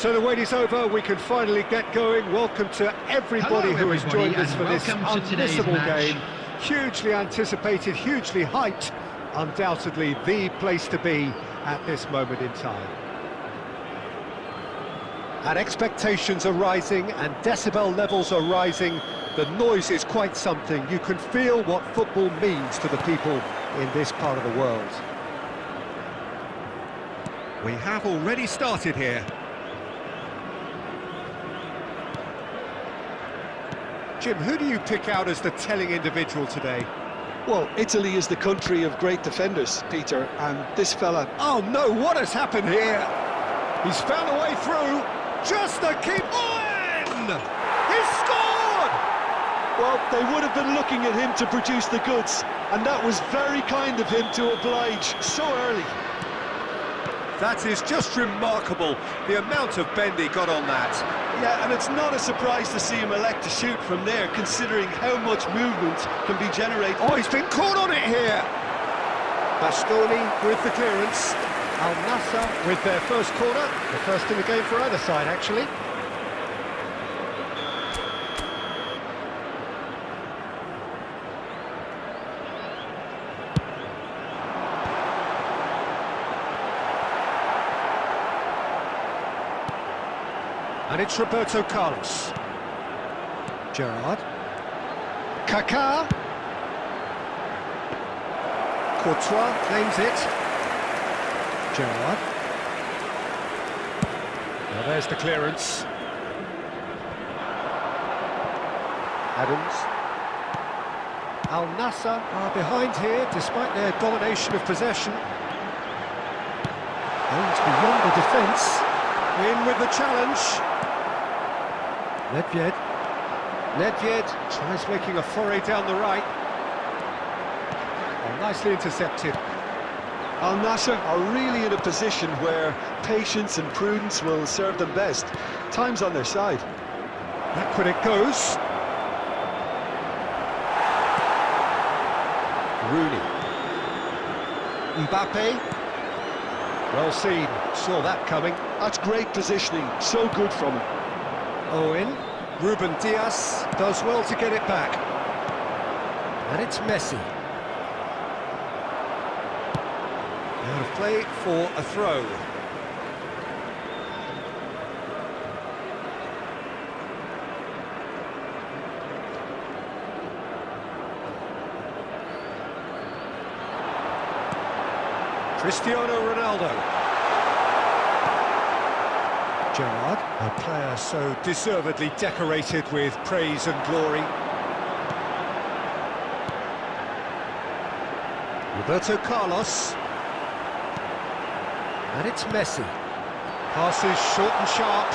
So the wait is over, we can finally get going. Welcome to everybody who has joined us for this unmissable game. Hugely anticipated, hugely hyped, undoubtedly the place to be at this moment in time. And expectations are rising and decibel levels are rising. The noise is quite something. You can feel what football means to the people in this part of the world. We have already started here. Jim, who do you pick out as the telling individual today? Well, Italy is the country of great defenders, Peter, and this fella... Oh no, what has happened here? He's found a way through, just to keep on! He's scored! Well, they would have been looking at him to produce the goods, and that was very kind of him to oblige so early. That is just remarkable, the amount of bend he got on that. Yeah, and it's not a surprise to see him elect to shoot from there, considering how much movement can be generated. Oh, he's been caught on it here! Bastoni with the clearance. Al Nassr with their first corner, the first in the game for either side, actually. And it's Roberto Carlos. Gerrard. Kaká. Courtois claims it. Gerrard. Now there's the clearance. Adams. Al Nassr are behind here despite their domination of possession. And it's beyond the defence. In with the challenge. Nedved tries making a foray down the right. Oh, nicely intercepted. Al Nassr are really in a position where patience and prudence will serve them best. Time's on their side. Back when it goes. Rooney. Mbappe. Well seen, saw that coming. That's great positioning, so good from him. Owen. Ruben Dias does well to get it back. And it's Messi. Out of play for a throw. Cristiano Ronaldo. Gerrard, a player so deservedly decorated with praise and glory. Roberto Carlos. And it's Messi. Passes short and sharp.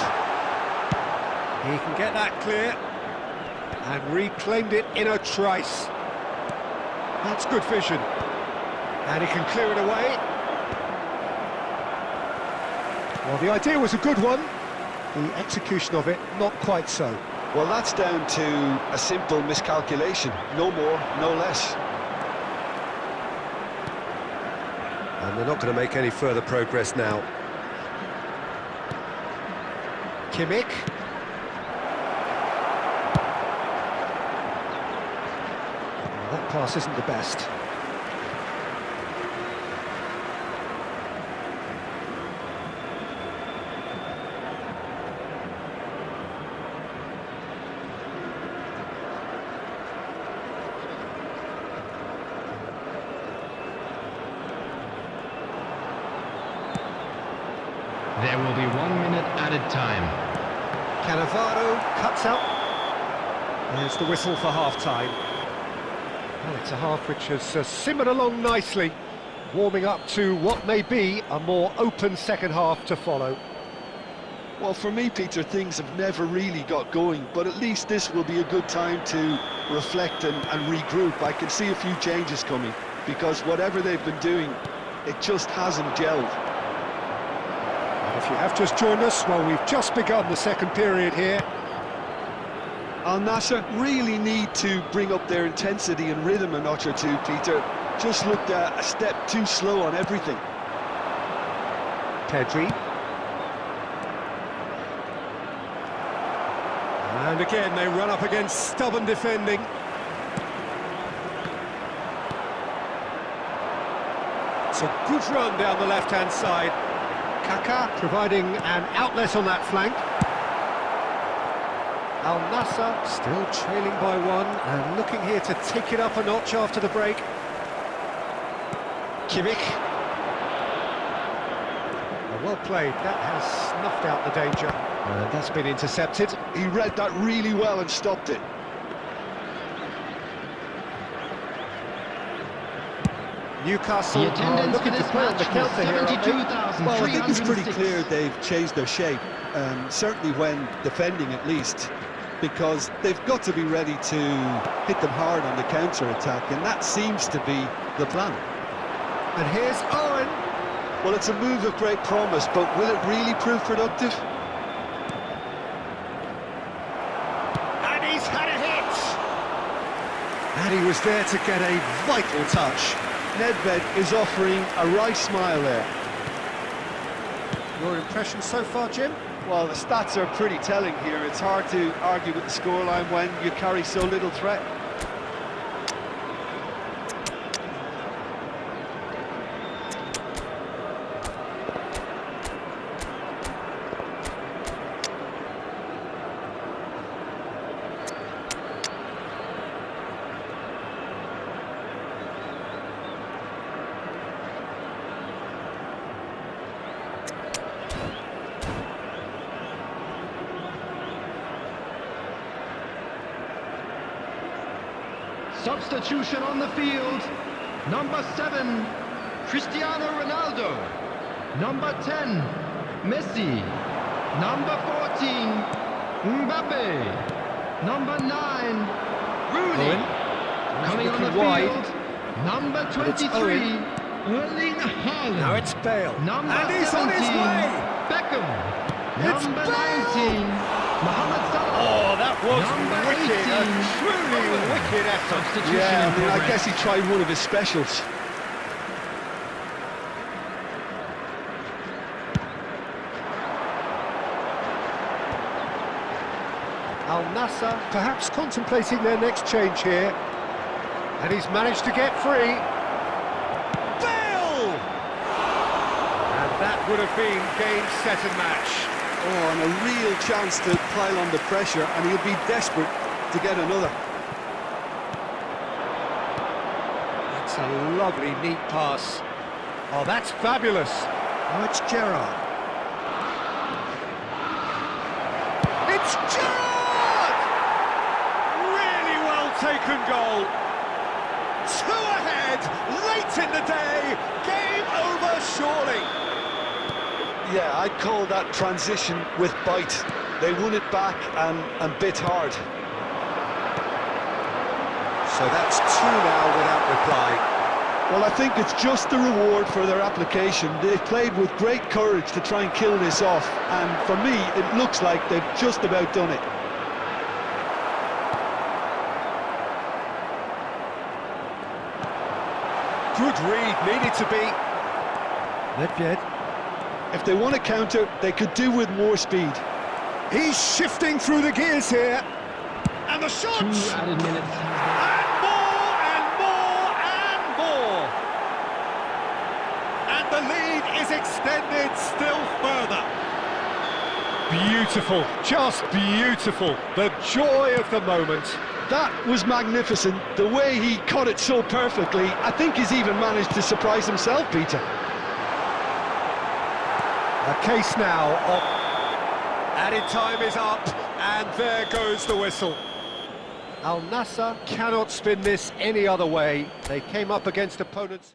He can get that clear. And reclaimed it in a trice. That's good vision. And he can clear it away. Well, the idea was a good one. The execution of it, not quite so. Well, that's down to a simple miscalculation. No more, no less. And they're not going to make any further progress now. Kimmich. Well, that pass isn't the best. There will be 1 minute added time. Cannavaro cuts out. There's the whistle for half-time. Well, it's a half which has simmered along nicely, warming up to what may be a more open second half to follow. Well, for me, Peter, things have never really got going, but at least this will be a good time to reflect and regroup. I can see a few changes coming, because whatever they've been doing, it just hasn't gelled. If you have just joined us, well, we've just begun the second period here. Al Nassr really need to bring up their intensity and rhythm a notch or two, Peter. Just looked a step too slow on everything. Pedri. And again, they run up against stubborn defending. It's a good run down the left-hand side. Kaka providing an outlet on that flank. Al Nassr still trailing by one and looking here to take it up a notch after the break. Kimmich. Well played, that has snuffed out the danger. That's been intercepted. He read that really well and stopped it. Newcastle are looking to play on the counter here, aren't they? Well, I think it's pretty clear they've changed their shape, certainly when defending at least, because they've got to be ready to hit them hard on the counter-attack, and that seems to be the plan. And here's Owen. Well, it's a move of great promise, but will it really prove productive? And he's had a hit! And he was there to get a vital touch. Nedved is offering a right smile there. Your impression so far, Jim? Well, the stats are pretty telling here. It's hard to argue with the scoreline when you carry so little threat. Substitution on the field. Number 7, Cristiano Ronaldo. Number 10, Messi. Number 14, Mbappe. Number 9, Rooney. Owen. Coming on the wide. field, number But it's 23, Owen. Erling Haaland. Now it's Bale. Number And he's 17, on his way! Beckham. It's Number Bale! 19, Mohamed Salah. Oh, that was Number wicked, a 18. truly wicked effort. Substitution Yeah, in I progress. guess he tried one of his specials. Al Nassr perhaps contemplating their next change here. And he's managed to get free. Bale! And that would have been game, set and match. Oh, and a real chance to pile on the pressure, and he'll be desperate to get another. That's a lovely, neat pass. Oh, that's fabulous. Oh, it's Gerrard. It's Gerrard! Really well taken goal. 2 ahead, late in the day. Game over, surely. Yeah, I'd call that transition with bite. They won it back and bit hard. So that's 2 now without reply. Well, I think it's just the reward for their application. They've played with great courage to try and kill this off, and for me, it looks like they've just about done it. Good read, needed to be. Nedved. If they want to counter, they could do with more speed. He's shifting through the gears here. And the shot! 2 added minutes. And more, and more, and more! And the lead is extended still further. Beautiful, just beautiful. The joy of the moment. That was magnificent. The way he caught it so perfectly, I think he's even managed to surprise himself, Peter. A case now of... Added time is up, and there goes the whistle. Al Nassr cannot spin this any other way. They came up against opponents...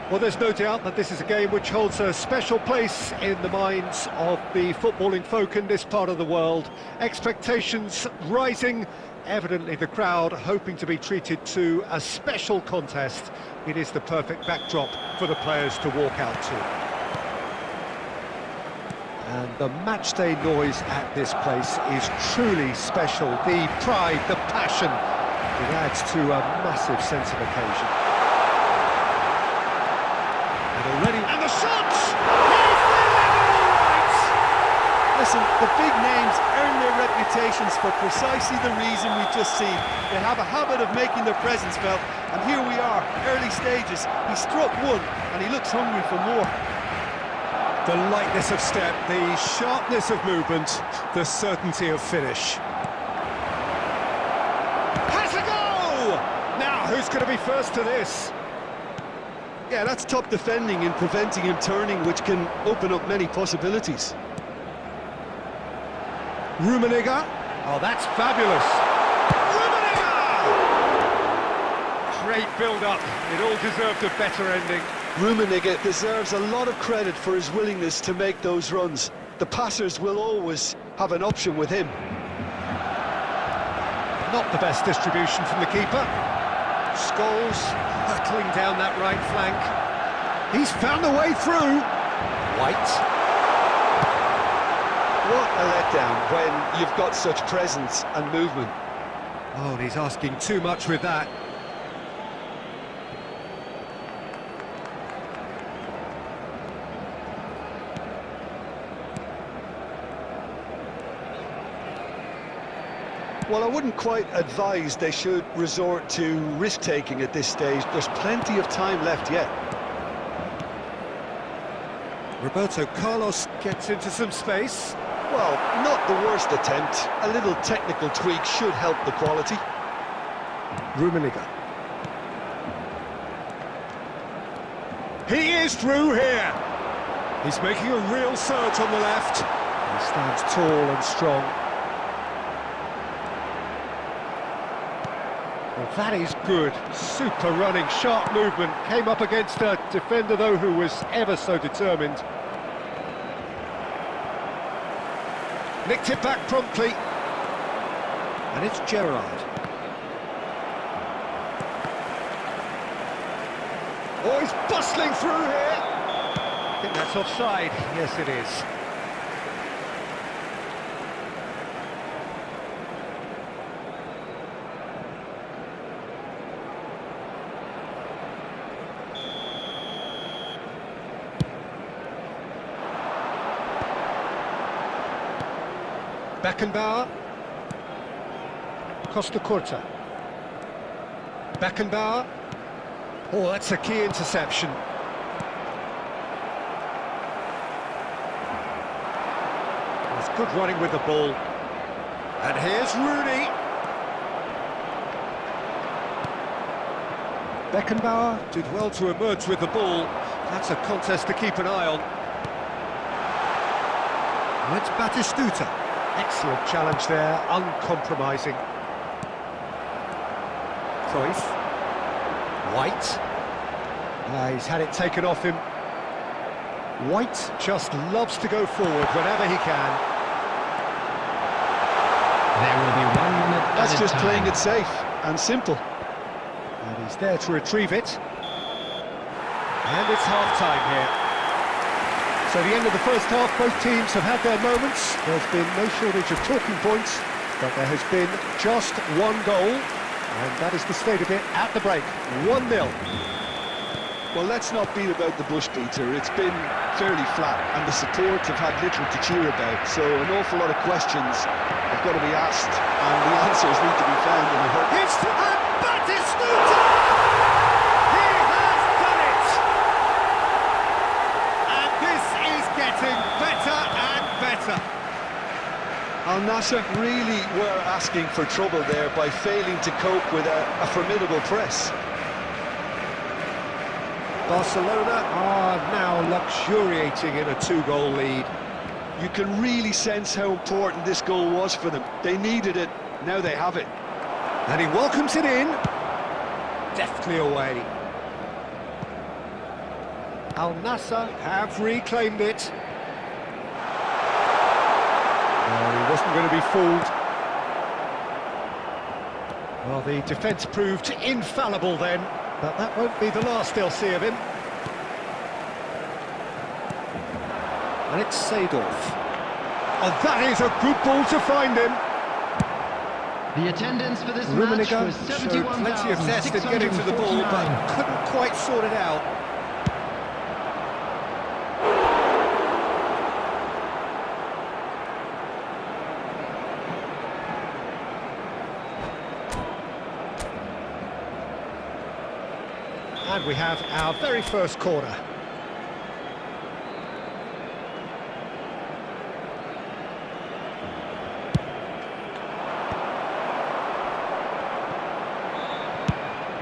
Well, there's no doubt that this is a game which holds a special place in the minds of the footballing folk in this part of the world. Expectations rising, evidently the crowd hoping to be treated to a special contest. It is the perfect backdrop for the players to walk out to. And the matchday noise at this place is truly special. The pride, the passion, it adds to a massive sense of occasion. And the shots! He's right! Listen, the big names earn their reputations for precisely the reason we've just seen. They have a habit of making their presence felt, and here we are, early stages. He struck one, and he looks hungry for more. The lightness of step, the sharpness of movement, the certainty of finish. Has a go! Now, who's going to be first to this? Yeah, that's top defending and preventing him turning, which can open up many possibilities. Rummenigge. Oh, that's fabulous. Rummenigge! Great build-up. It all deserved a better ending. Rummenigge deserves a lot of credit for his willingness to make those runs. The passers will always have an option with him. Not the best distribution from the keeper. Scholes hurtling down that right flank. He's found a way through. White. What a letdown when you've got such presence and movement. Oh, and he's asking too much with that. Well, I wouldn't quite advise they should resort to risk-taking at this stage. There's plenty of time left yet. Roberto Carlos gets into some space. Well, not the worst attempt. A little technical tweak should help the quality. Rummenigge. He is through here. He's making a real surge on the left. He stands tall and strong. Well, that is good. Super running, sharp movement. Came up against a defender, though, who was ever so determined. Nicked it back promptly. And it's Gerrard. Oh, he's bustling through here. I think that's offside. Yes, it is. Beckenbauer. Costa Curta. Beckenbauer. Oh, that's a key interception. It's good running with the ball. And here's Rooney. Beckenbauer did well to emerge with the ball. That's a contest to keep an eye on. And it's Batistuta. Excellent challenge there, uncompromising. Cruyff. White. He's had it taken off him. White just loves to go forward whenever he can. There will be 1 minute. That's just time. playing it safe and simple. And he's there to retrieve it. And it's half-time here. So the end of the first half, both teams have had their moments. There's been no shortage of talking points, but there has been just one goal, and that is the state of it at the break, 1-0. Well, let's not beat about the bush, Peter. It's been fairly flat, and the support have had little to cheer about, so an awful lot of questions have got to be asked, and the answers need to be found in a hurry. It's Batistuta! He has done it! And this is getting better and better. Al Nassr really were asking for trouble there by failing to cope with a formidable press. Barcelona are now luxuriating in a 2-goal lead. You can really sense how important this goal was for them. They needed it, now they have it. And he welcomes it in. Deftly away. Al Nassr have reclaimed it. Oh, he wasn't going to be fooled. Well, the defence proved infallible then, but that won't be the last they'll see of him. And it's Seedorf. Oh, that is a good ball to find him. The attendance for this match Rummenigge was showed plenty of zest in getting to the ball, but 71,649. couldn't quite sort it out. And we have our very first corner.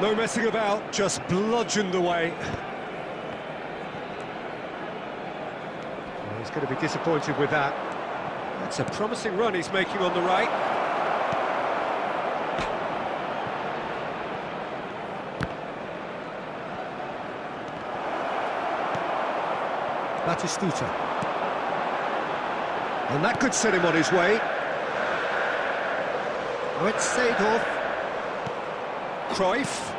No messing about, just bludgeoned away. Well, he's going to be disappointed with that. That's a promising run he's making on the right. Batistuta. And that could set him on his way. Oh, it's Seedorf. Cruyff.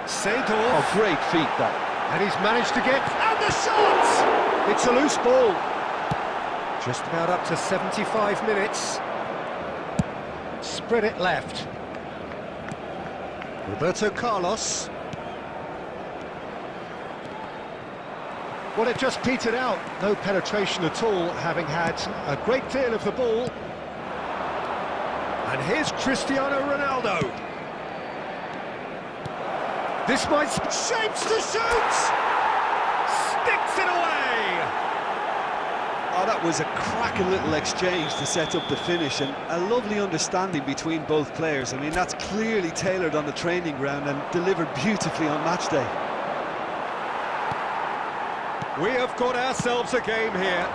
Seedorf. Oh, great feat, that. And he's managed to get... And the shot! It's a loose ball. Just about up to 75 minutes. Spread it left. Roberto Carlos. Well, it just petered out. No penetration at all, having had a great deal of the ball. And here's Cristiano Ronaldo. This might... Shapes to shoot! Sticks it away! Oh, that was a cracking little exchange to set up the finish, and a lovely understanding between both players. I mean, that's clearly tailored on the training ground and delivered beautifully on match day. We have got ourselves a game here.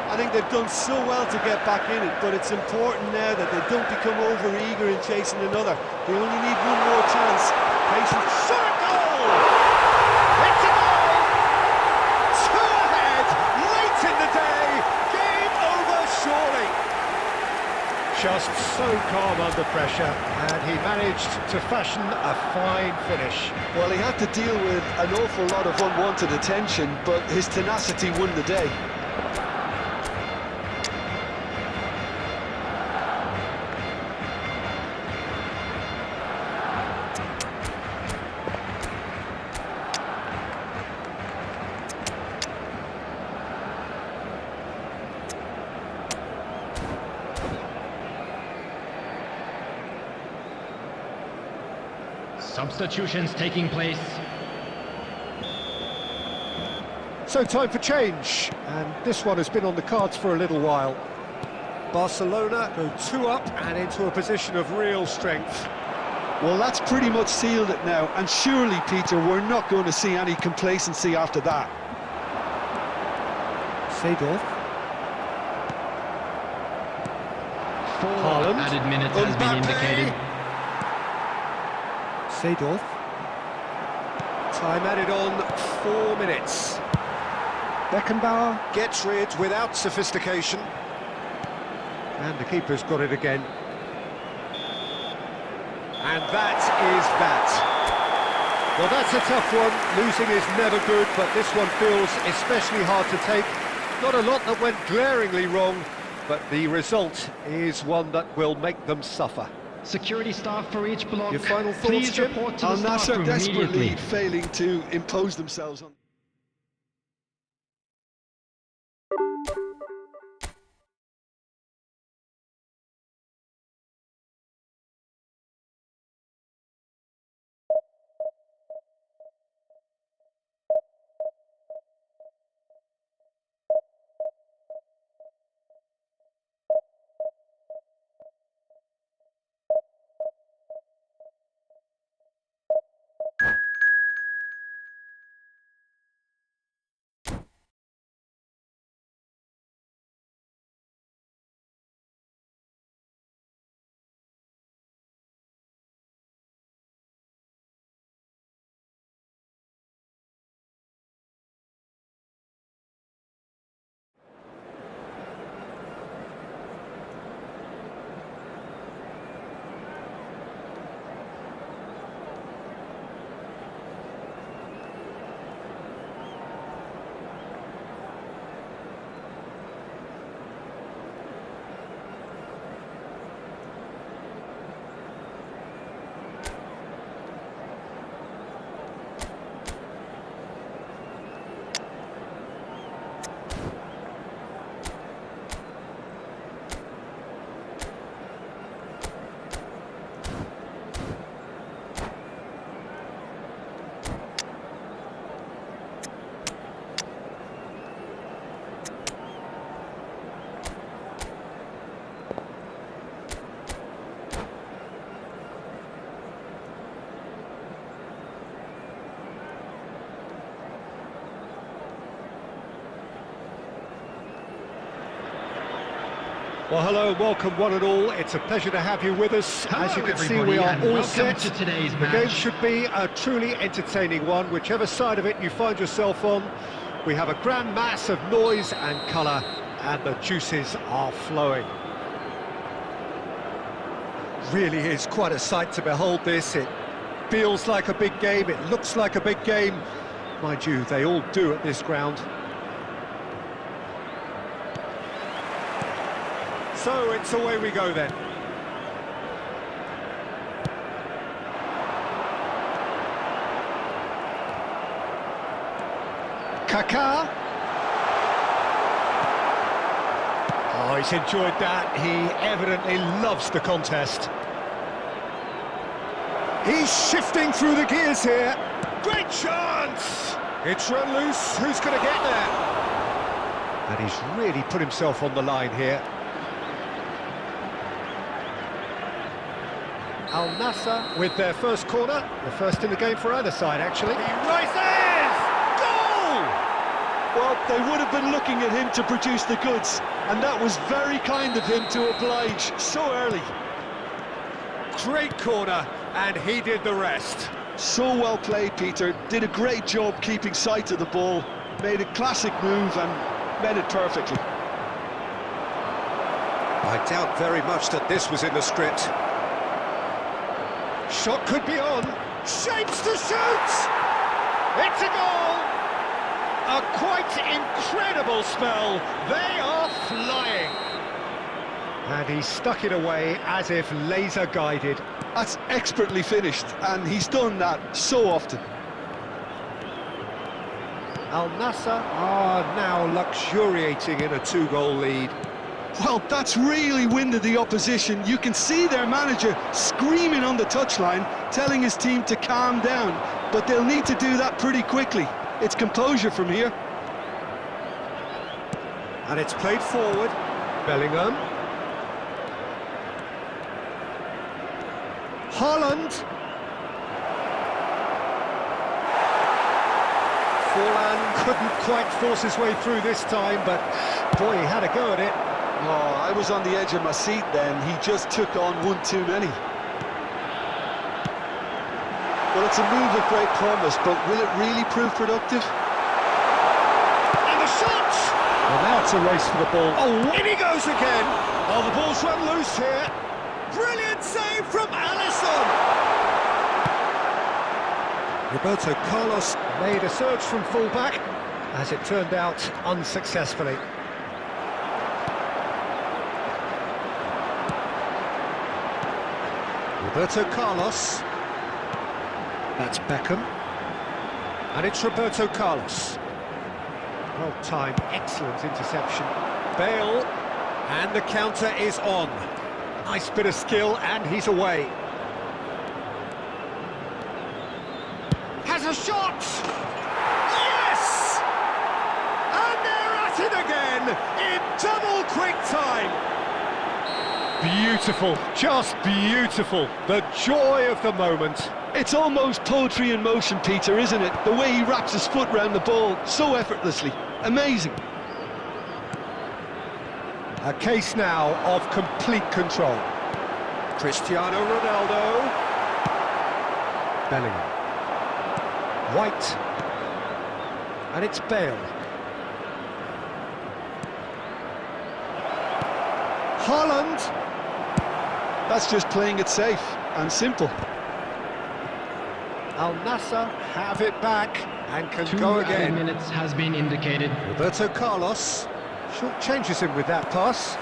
I think they've done so well to get back in it, but it's important now that they don't become over-eager in chasing another. They only need one more chance. Patience. Shot a goal! It's a goal! Two ahead, late in the day. Game over, surely. Just so calm under pressure, and he managed to fashion a fine finish. Well, he had to deal with an awful lot of unwanted attention, but his tenacity won the day. Substitutions taking place. So time for change, and this one has been on the cards for a little while. Barcelona go 2 up and into a position of real strength. Well, that's pretty much sealed it now, and surely, Peter, we're not going to see any complacency after that. Seedorf. 4 Haaland. added minutes has been indicated. Seedorf. Time added on 4 minutes. Beckenbauer gets rid without sophistication. And the keeper's got it again. And that is that. Well, that's a tough one. Losing is never good, but this one feels especially hard to take. Not a lot that went glaringly wrong, but the result is one that will make them suffer. Security staff for each block. Your final thoughts, Please Jim? report to Al the staff Nassr room desperately immediately. failing to impose themselves on... Well, hello, welcome one and all. It's a pleasure to have you with us. Hello, As you can see, everybody, we are and all welcome set. to today's The match. game should be a truly entertaining one, whichever side of it you find yourself on. We have a grand mass of noise and colour, and the juices are flowing. Really is quite a sight to behold this. It feels like a big game, it looks like a big game. Mind you, they all do at this ground. So it's away we go then. Kaká. Oh, he's enjoyed that. He evidently loves the contest. He's shifting through the gears here. Great chance! It's run loose. Who's going to get there? And he's really put himself on the line here. Al Nassr with their first corner, the first in the game for either side, actually. He rises! Goal! Well, they would have been looking at him to produce the goods, and that was very kind of him to oblige so early. Great corner, and he did the rest. So well played, Peter. Did a great job keeping sight of the ball, made a classic move and met it perfectly. I doubt very much that this was in the script. Shot could be on. Shapes to shoot! It's a goal! A quite incredible spell. They are flying. And he stuck it away as if laser guided. That's expertly finished, and he's done that so often. Al Nassr are now luxuriating in a two-goal lead. Well, that's really winded the opposition. You can see their manager screaming on the touchline, telling his team to calm down, but they'll need to do that pretty quickly. It's composure from here. And it's played forward. Bellingham. Haaland. Forlan couldn't quite force his way through this time, but boy, he had a go at it. Oh, I was on the edge of my seat then. He just took on one too many. Well, it's a move of great promise, but will it really prove productive? And the shot! Well, now it's a race for the ball. Oh, in he goes again! Oh, the ball's run loose here. Brilliant save from Alisson! Roberto Carlos made a surge from full-back, as it turned out, unsuccessfully. Roberto Carlos. That's Beckham. And it's Roberto Carlos. Well timed, excellent interception. Bale, and the counter is on. Nice bit of skill, and he's away. Has a shot! Yes! And they're at it again, in double quick time. Beautiful, just beautiful. The joy of the moment. It's almost poetry in motion, Peter, isn't it? The way he wraps his foot round the ball so effortlessly. Amazing. A case now of complete control. Cristiano Ronaldo. Bellingham. White. And it's Bale. Haaland. That's just playing it safe and simple. Al Nassr have it back and can go 2 again. minutes has been indicated. Roberto Carlos short changes him with that pass.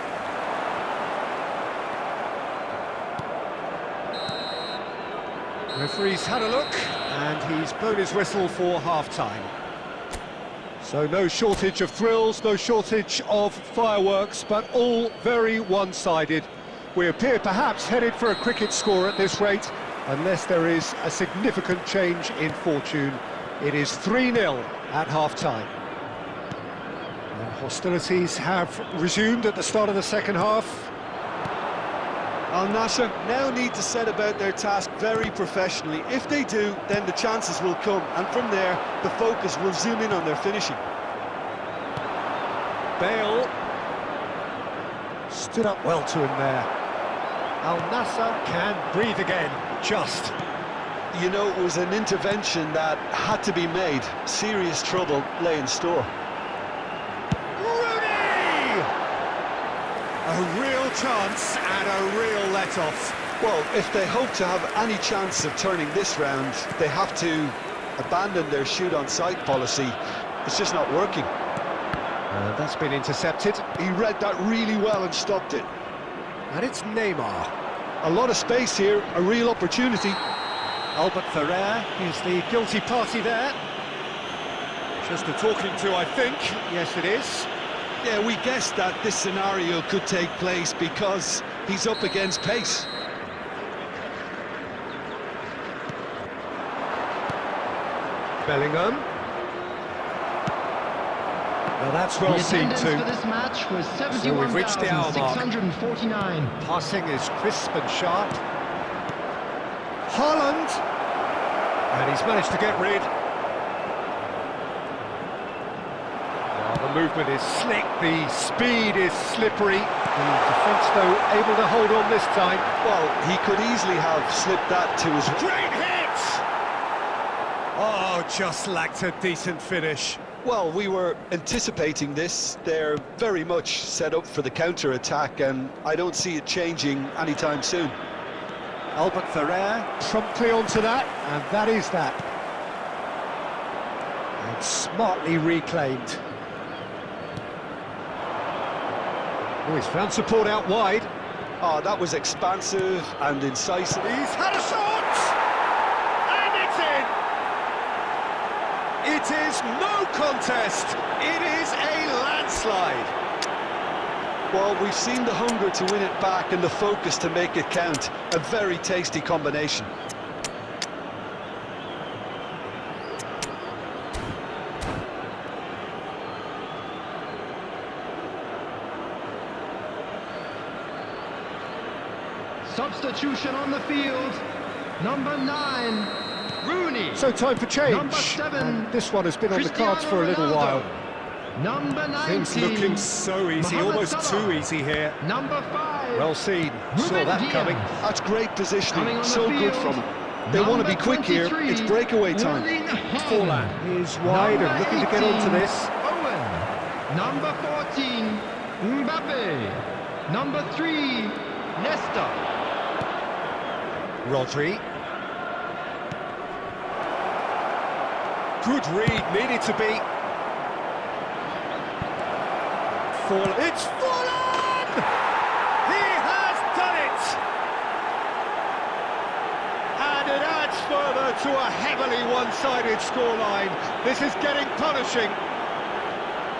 Referee's had a look and he's blown his whistle for half-time. So no shortage of thrills, no shortage of fireworks, but all very one-sided. We appear perhaps headed for a cricket score at this rate, unless there is a significant change in fortune. It is 3-0 at half-time. Hostilities have resumed at the start of the second half. Al Nassr now need to set about their task very professionally. If they do, then the chances will come, and from there, the focus will zoom in on their finishing. Bale Stood up well to him there. Al Nassr can breathe again, just. You know, it was an intervention that had to be made. Serious trouble lay in store. Rooney! A real chance and a real let-off. Well, if they hope to have any chance of turning this round, they have to abandon their shoot-on-sight policy. It's just not working. That's been intercepted. He read that really well and stopped it. And it's Neymar. A lot of space here, a real opportunity. Albert Ferrer is the guilty party there. Just a talking to, I think. Yes, it is. Yeah, we guessed that this scenario could take place because he's up against pace. Bellingham. Well, that's well seen too. The attendance for this match was So we've reached the hour mark. 71,649. Passing is crisp and sharp. Haaland! And he's managed to get rid. Well, the movement is slick, the speed is slippery. The defence, though, able to hold on this time. Well, he could easily have slipped that to his... Great hit! Oh, just lacked a decent finish. Well, we were anticipating this. They're very much set up for the counter-attack, and I don't see it changing anytime soon. Albert Ferrer promptly onto that, and that is that. And smartly reclaimed. Oh, he's found support out wide. Oh, that was expansive and incisive. He's had a shot! And it's in! It is no contest. It is a landslide. Well, we've seen the hunger to win it back and the focus to make it count. A very tasty combination. Substitution on the field. Number 9, Rooney. So time for change. Number 7, and this one has been on the cards for a little Cristiano while. Number 19, Things looking so easy, Mohamed almost Salah. too easy here. Number 5, Well seen, saw Ruben that Diaz. coming. That's great Coming positioning, on so the good field, from him. They want to be quick here, 23, it's breakaway time. Erling Haaland. Forlan is wide and looking to get onto 18, this. Owen. Number 14, Mbappe. Number 3, Nesta. Rodri. Good read, needed to be. It's Forlan! He has done it! And it adds further to a heavily one-sided scoreline. This is getting punishing.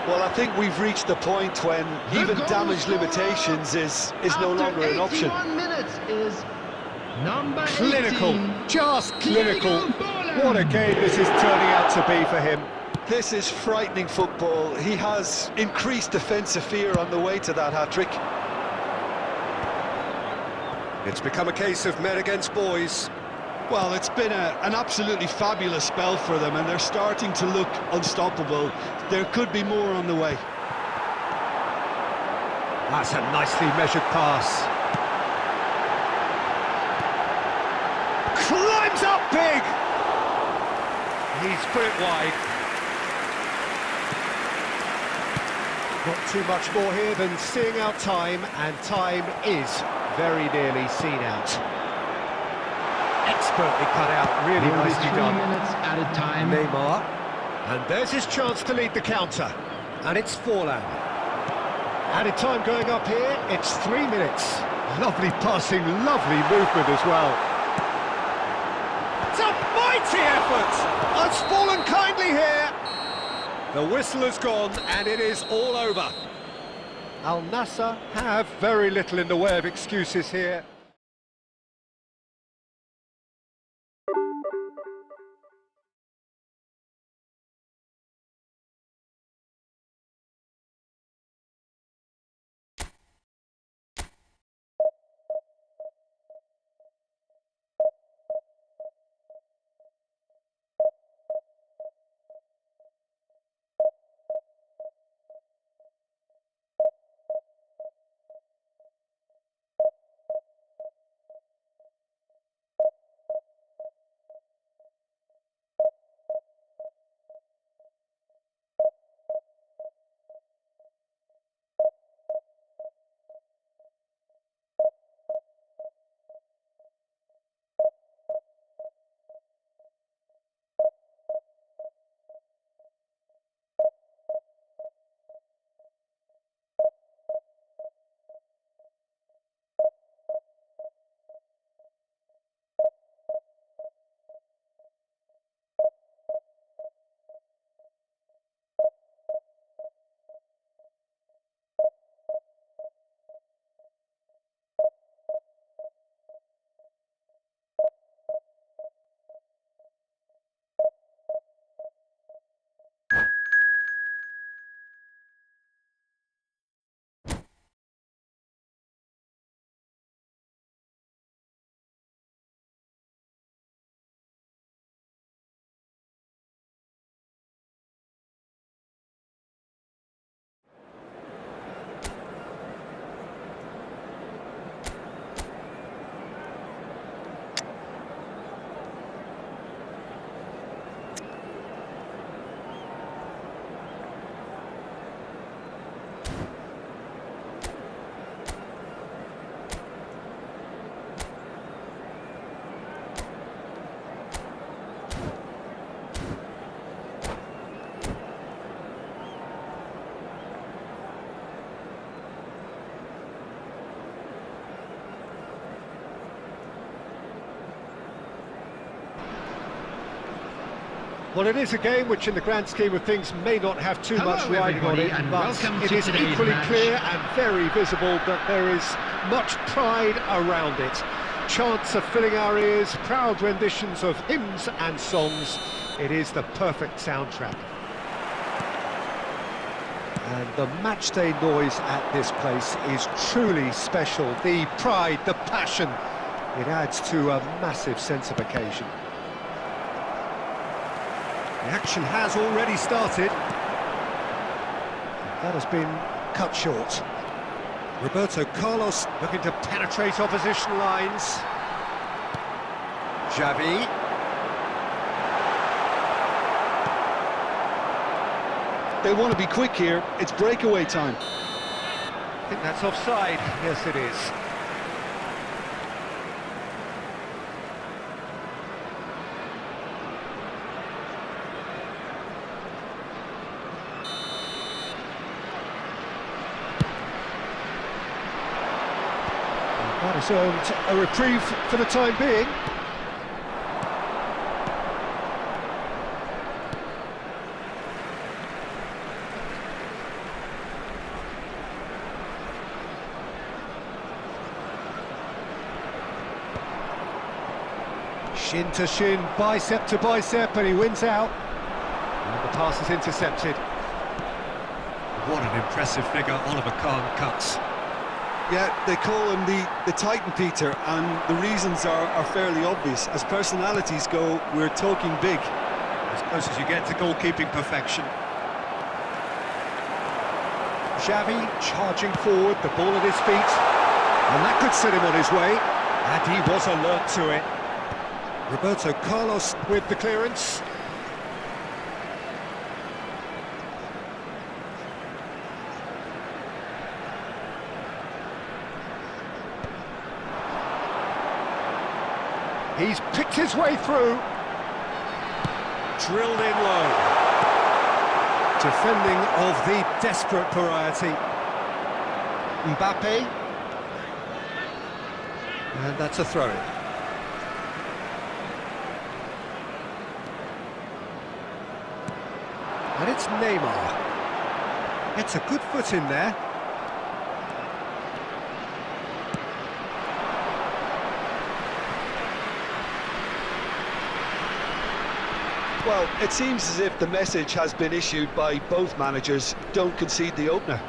Well, I think we've reached the point when The even goal damage scorer limitations is no longer an option. After 81 minutes is number Clinical, 18, just clinical. Diego Forlan. What a game this is turning out to be for him. This is frightening football. He has increased defensive fear on the way to that hat-trick. It's become a case of men against boys. Well, it's been an absolutely fabulous spell for them, and they're starting to look unstoppable. There could be more on the way. That's a nicely measured pass. Climbs up big! He's put it wide. Not too much more here than seeing out time, and time is very nearly seen out. Expertly cut out, really Nearly nicely 3 done. minutes added time. Neymar, and there's his chance to lead the counter, and it's Forlan. Added time going up here, it's 3 minutes. Lovely passing, lovely movement as well. It's a mighty effort! Has fallen kindly here. The whistle has gone, and it is all over. Al Nassr have very little in the way of excuses here. Well, it is a game which, in the grand scheme of things, may not have too Hello, much riding on everybody, it, and but welcome it to is today's equally match. clear and very visible that there is much pride around it. Chants are filling our ears, proud renditions of hymns and songs. It is the perfect soundtrack. And the matchday noise at this place is truly special. The pride, the passion, it adds to a massive sense of occasion. The action has already started. That has been cut short. Roberto Carlos looking to penetrate opposition lines. Xavi. They want to be quick here. It's breakaway time. I think that's offside. Yes, it is. That has earned a reprieve for the time being. Shin to shin, bicep to bicep, and he wins out. And the pass is intercepted. What an impressive figure Oliver Kahn cuts. Yeah, they call him the Titan, Peter, and the reasons are fairly obvious. As personalities go, we're talking big. As close as you get to goalkeeping perfection. Xavi charging forward, the ball at his feet. And that could set him on his way. And he was alert to it. Roberto Carlos with the clearance. He's picked his way through. Drilled in low. Defending of the desperate variety. Mbappe. And that's a throw-in. And it's Neymar. It's a good foot in there. Well, it seems as if the message has been issued by both managers: don't concede the opener.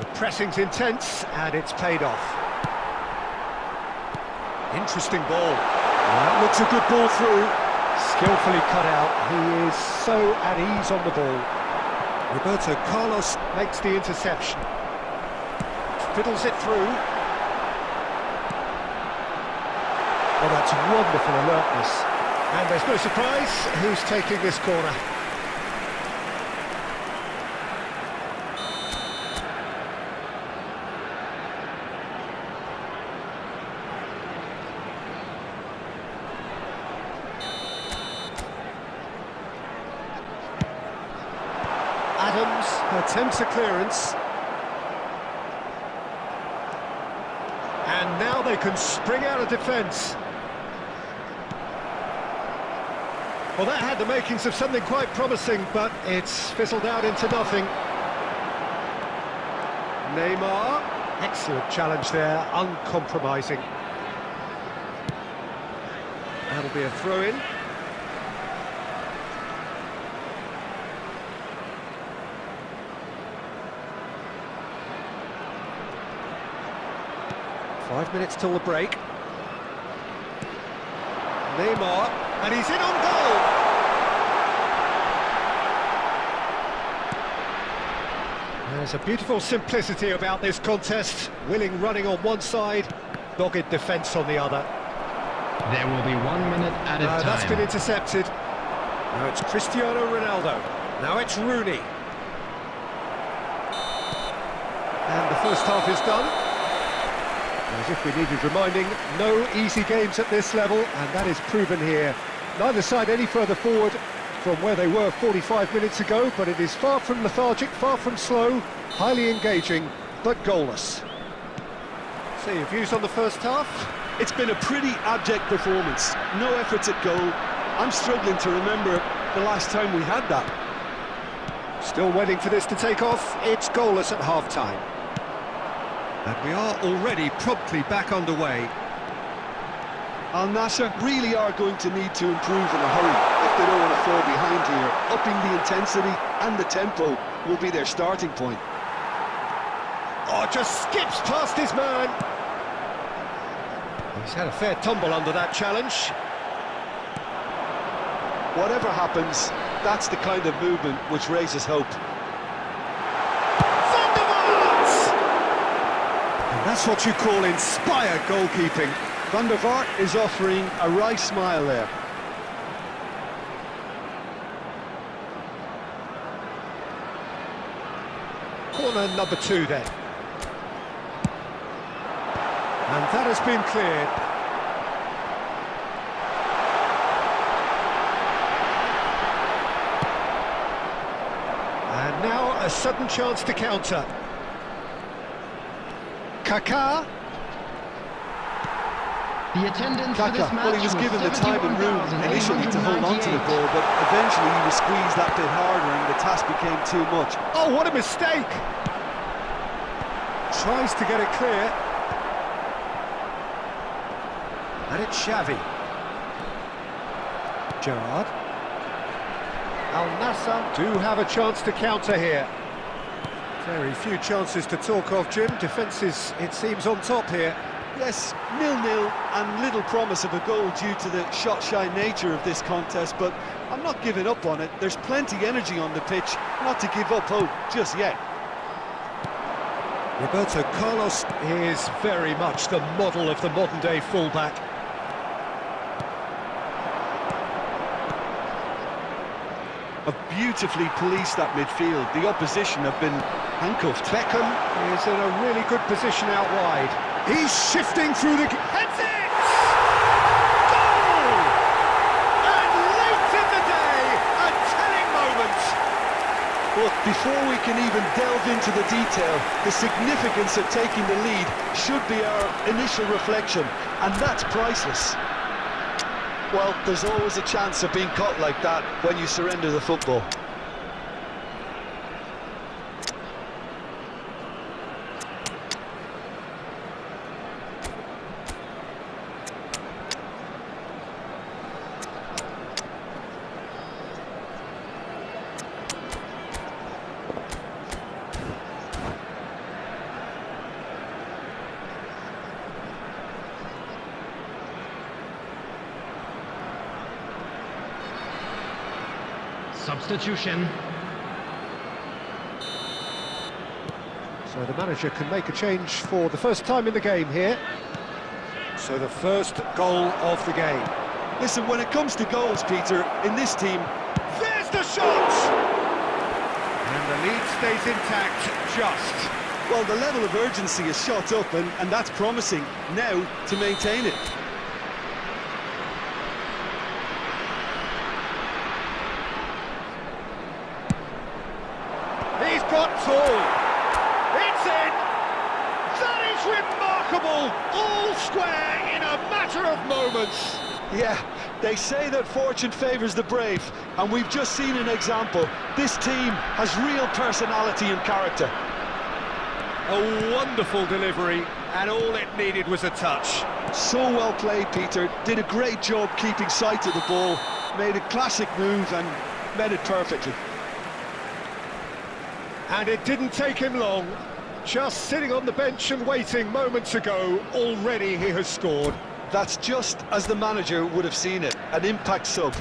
The pressing's intense, and it's paid off. Interesting ball. That looks a good ball through. Skillfully cut out. He is so at ease on the ball. Roberto Carlos makes the interception. Fiddles it through. Oh, that's wonderful alertness. And there's no surprise who's taking this corner. Adams attempts a clearance. And now they can spring out of defence. Well, that had the makings of something quite promising, but it's fizzled out into nothing. Neymar, excellent challenge there, uncompromising. That'll be a throw-in. Five minutes till the break. Neymar, and he's in on goal! There's a beautiful simplicity about this contest. Willing running on one side, dogged defence on the other. There will be 1 minute at a time. That's been intercepted. Now it's Cristiano Ronaldo. Now it's Rooney. And the first half is done. As if we needed reminding, no easy games at this level, and that is proven here. Neither side any further forward from where they were 45 minutes ago, but it is far from lethargic, far from slow, highly engaging, but goalless. So your views on the first half? It's been a pretty abject performance. No efforts at goal. I'm struggling to remember the last time we had that. Still waiting for this to take off. It's goalless at half-time. And we are already promptly back underway. Al Nassr really are going to need to improve in a hurry if they don't want to fall behind here. Upping the intensity and the tempo will be their starting point. Oh, just skips past his man. He's had a fair tumble under that challenge. Whatever happens, that's the kind of movement which raises hope. And that's what you call inspired goalkeeping. Van der Vaart is offering a wry smile there. Corner number 2 then. And that has been cleared. And now a sudden chance to counter. Kaká. The attendance for this Kaká, match well, he was given the time and room initially to hold on to the 71,898. ball, but eventually he was squeezed that bit harder and the task became too much. Oh, what a mistake! Tries to get it clear. And it's Xavi. Gerrard. Al Nassr do have a chance to counter here. Very few chances to talk of, Jim. Defence is, it seems, on top here. Yes, 0-0 and little promise of a goal due to the shot-shy nature of this contest, but I'm not giving up on it. There's plenty energy on the pitch, not to give up hope just yet. Roberto Carlos is very much the model of the modern-day fullback. Have beautifully policed that midfield. The opposition have been handcuffed. Beckham is in a really good position out wide. He's shifting through the... Heads it! Goal! And late in the day, a telling moment. But before we can even delve into the detail, the significance of taking the lead should be our initial reflection, and that's priceless. Well, there's always a chance of being caught like that when you surrender the football. Substitution. So the manager can make a change for the first time in the game here. So the first goal of the game. Listen, when it comes to goals, Peter, in this team... There's the shot! And the lead stays intact, just. Well, the level of urgency is shot up, and that's promising. Now, to maintain it. He's got tall. It's in. That is remarkable. All square in a matter of moments. Yeah, they say that fortune favours the brave, and we've just seen an example. This team has real personality and character. A wonderful delivery, and all it needed was a touch. So well played, Peter. Did a great job keeping sight of the ball, made a classic move and met it perfectly. And it didn't take him long. Just sitting on the bench and waiting moments ago, already he has scored. That's just as the manager would have seen it, an impact sub.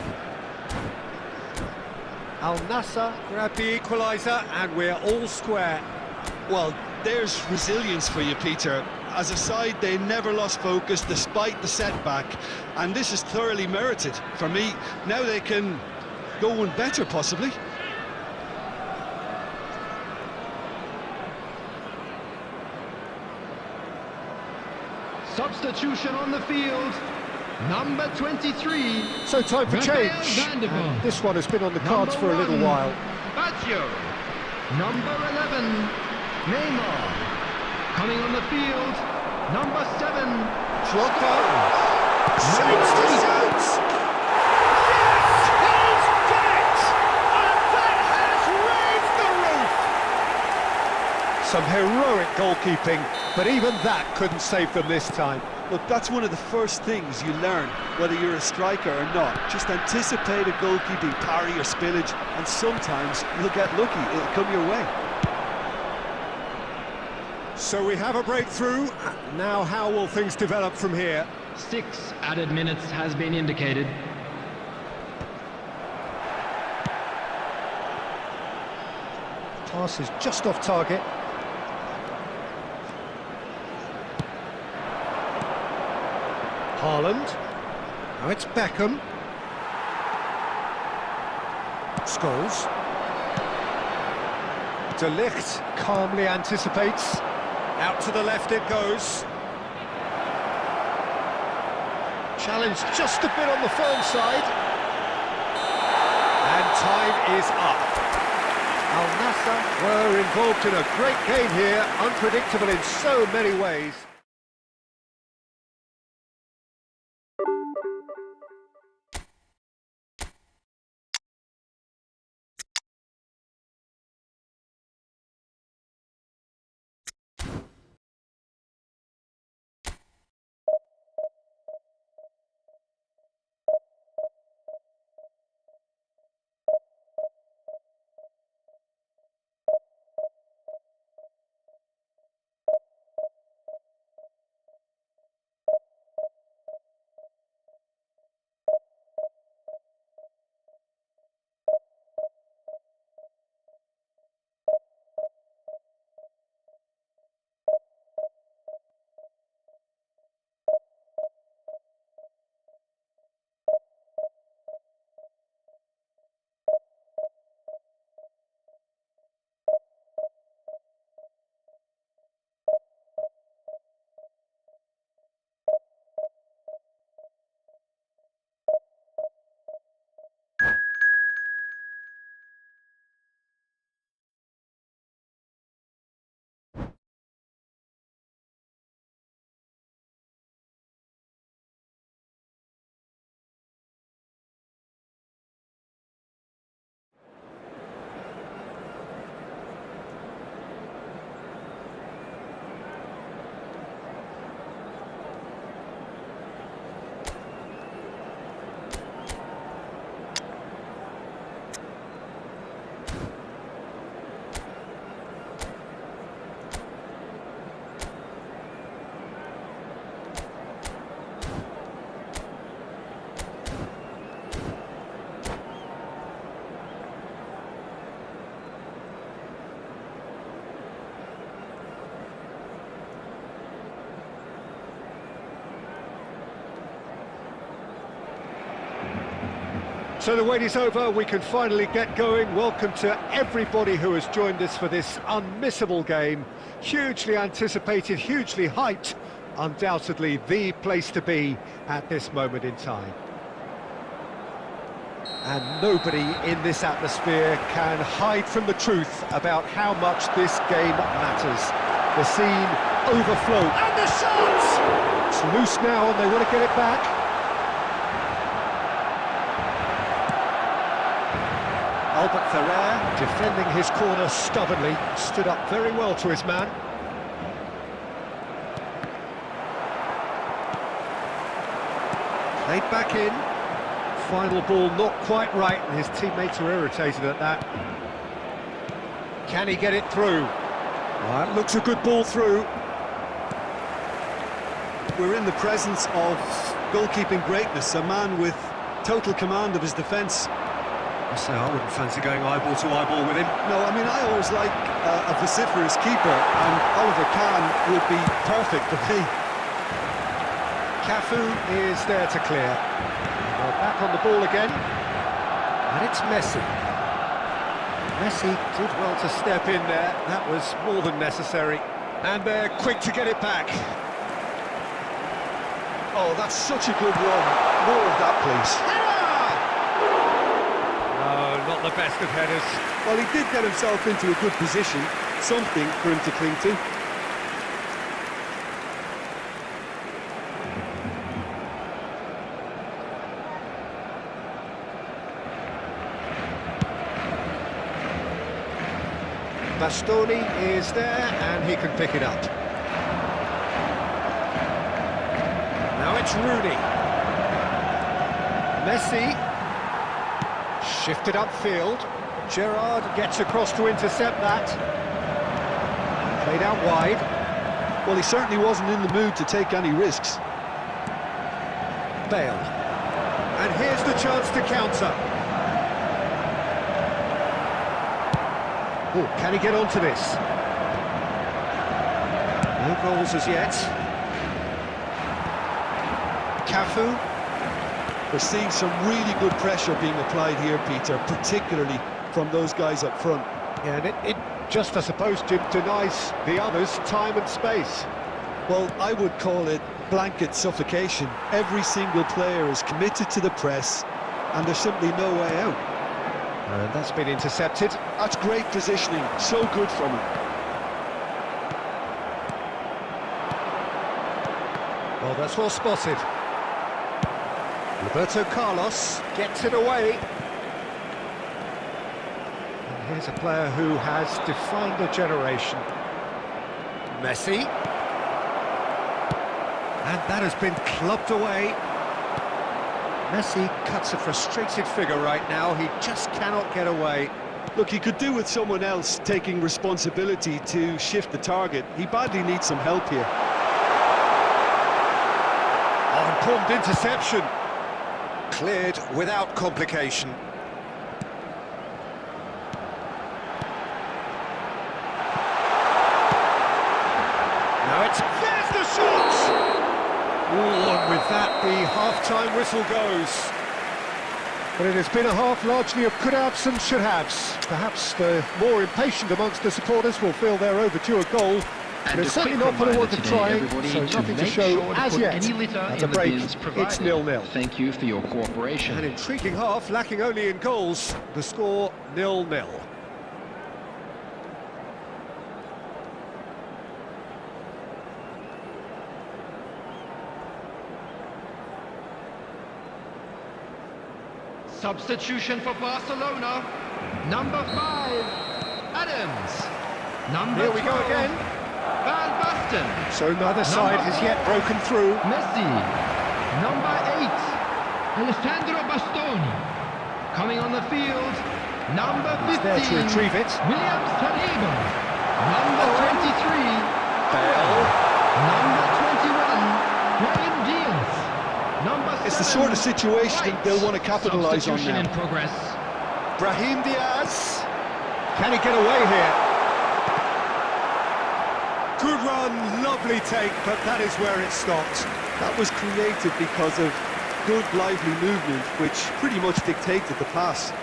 Al Nassr grabbed the equaliser, and we're all square. Well, there's resilience for you, Peter. As a side, they never lost focus despite the setback, and this is thoroughly merited. For me, now they can go one better, possibly. Substitution on the field. Number 23. So time for change. And this one has been on the cards for a little while. Baggio. Number 11. Neymar. Coming on the field. Number 7. Drogba. Shoots to shoot! Yes! He's done it! Some heroic goalkeeping, but even that couldn't save them this time. Look, that's one of the first things you learn, whether you're a striker or not. Just anticipate a goalkeeping parry or spillage, and sometimes you'll get lucky, it'll come your way. So we have a breakthrough. Now how will things develop from here? 6 added minutes has been indicated. Pass is just off target. Haaland. Now it's Beckham. Scholes. De Ligt calmly anticipates. Out to the left it goes. Challenge just a bit on the firm side. And time is up. Al Nassr were involved in a great game here, unpredictable in so many ways. So the wait is over, we can finally get going. Welcome to everybody who has joined us for this unmissable game. Hugely anticipated, hugely hyped. Undoubtedly the place to be at this moment in time. And nobody in this atmosphere can hide from the truth about how much this game matters. The scene overflowed. And the shot! It's loose now and they want to get it back. Albert Ferrer, defending his corner stubbornly, stood up very well to his man. Played back in. Final ball not quite right, and his teammates are irritated at that. Can he get it through? That looks a good ball through. We're in the presence of goalkeeping greatness, a man with total command of his defence. I say I wouldn't fancy going eyeball to eyeball with him. No, I mean, I always like a vociferous keeper, and Oliver Kahn would be perfect for me. Cafu is there to clear. Well, back on the ball again. And it's Messi. Messi did well to step in there. That was more than necessary. And they're quick to get it back. Oh, that's such a good run. More of that, please. Not the best of headers. Well, he did get himself into a good position, something for him to cling to. Bastoni is there, and he can pick it up. Now it's Rooney. Messi. Shifted upfield. Gerrard gets across to intercept that. Played out wide. Well, he certainly wasn't in the mood to take any risks. Bale. And here's the chance to counter. Oh, can he get onto this? No goals as yet. Cafu. We're seeing some really good pressure being applied here, Peter, particularly from those guys up front. Yeah, and it just, I suppose, denies the others time and space. Well, I would call it blanket suffocation. Every single player is committed to the press, and there's simply no way out. And that's been intercepted. That's great positioning, so good from him. Well, that's well spotted. Roberto Carlos gets it away. And here's a player who has defined a generation. Messi. And that has been clubbed away. Messi cuts a frustrated figure right now. He just cannot get away. Look, he could do with someone else taking responsibility to shift the target. He badly needs some help here. Oh, important interception. Cleared without complication. Now there's the shot! Oh, and with that, the half-time whistle goes. But it has been a half largely of could-haves and should-haves. Perhaps the more impatient amongst the supporters will feel they're overdue a goal. And They're certainly not going to want to try, so nothing to show as yet. At the break, it's 0-0. Thank you for your cooperation. An intriguing half, lacking only in goals. The score 0-0. Substitution for Barcelona. Number 5, Adams. Number Here we go 12, again. Van Basten. So neither side has yet broken through. Messi. Number 8, Alessandro Bastoni. Coming on the field, number 15, He's there to retrieve it. William Saliba. Number 23, Bale. number 21, Brahim Diaz. Number 7, It's the sort of situation White. they'll want to capitalise on Substitution now. in progress. Brahim Diaz. Can he get away here? Good run, lovely take, but that is where it stopped. That was created because of good, lively movement, which pretty much dictated the pass.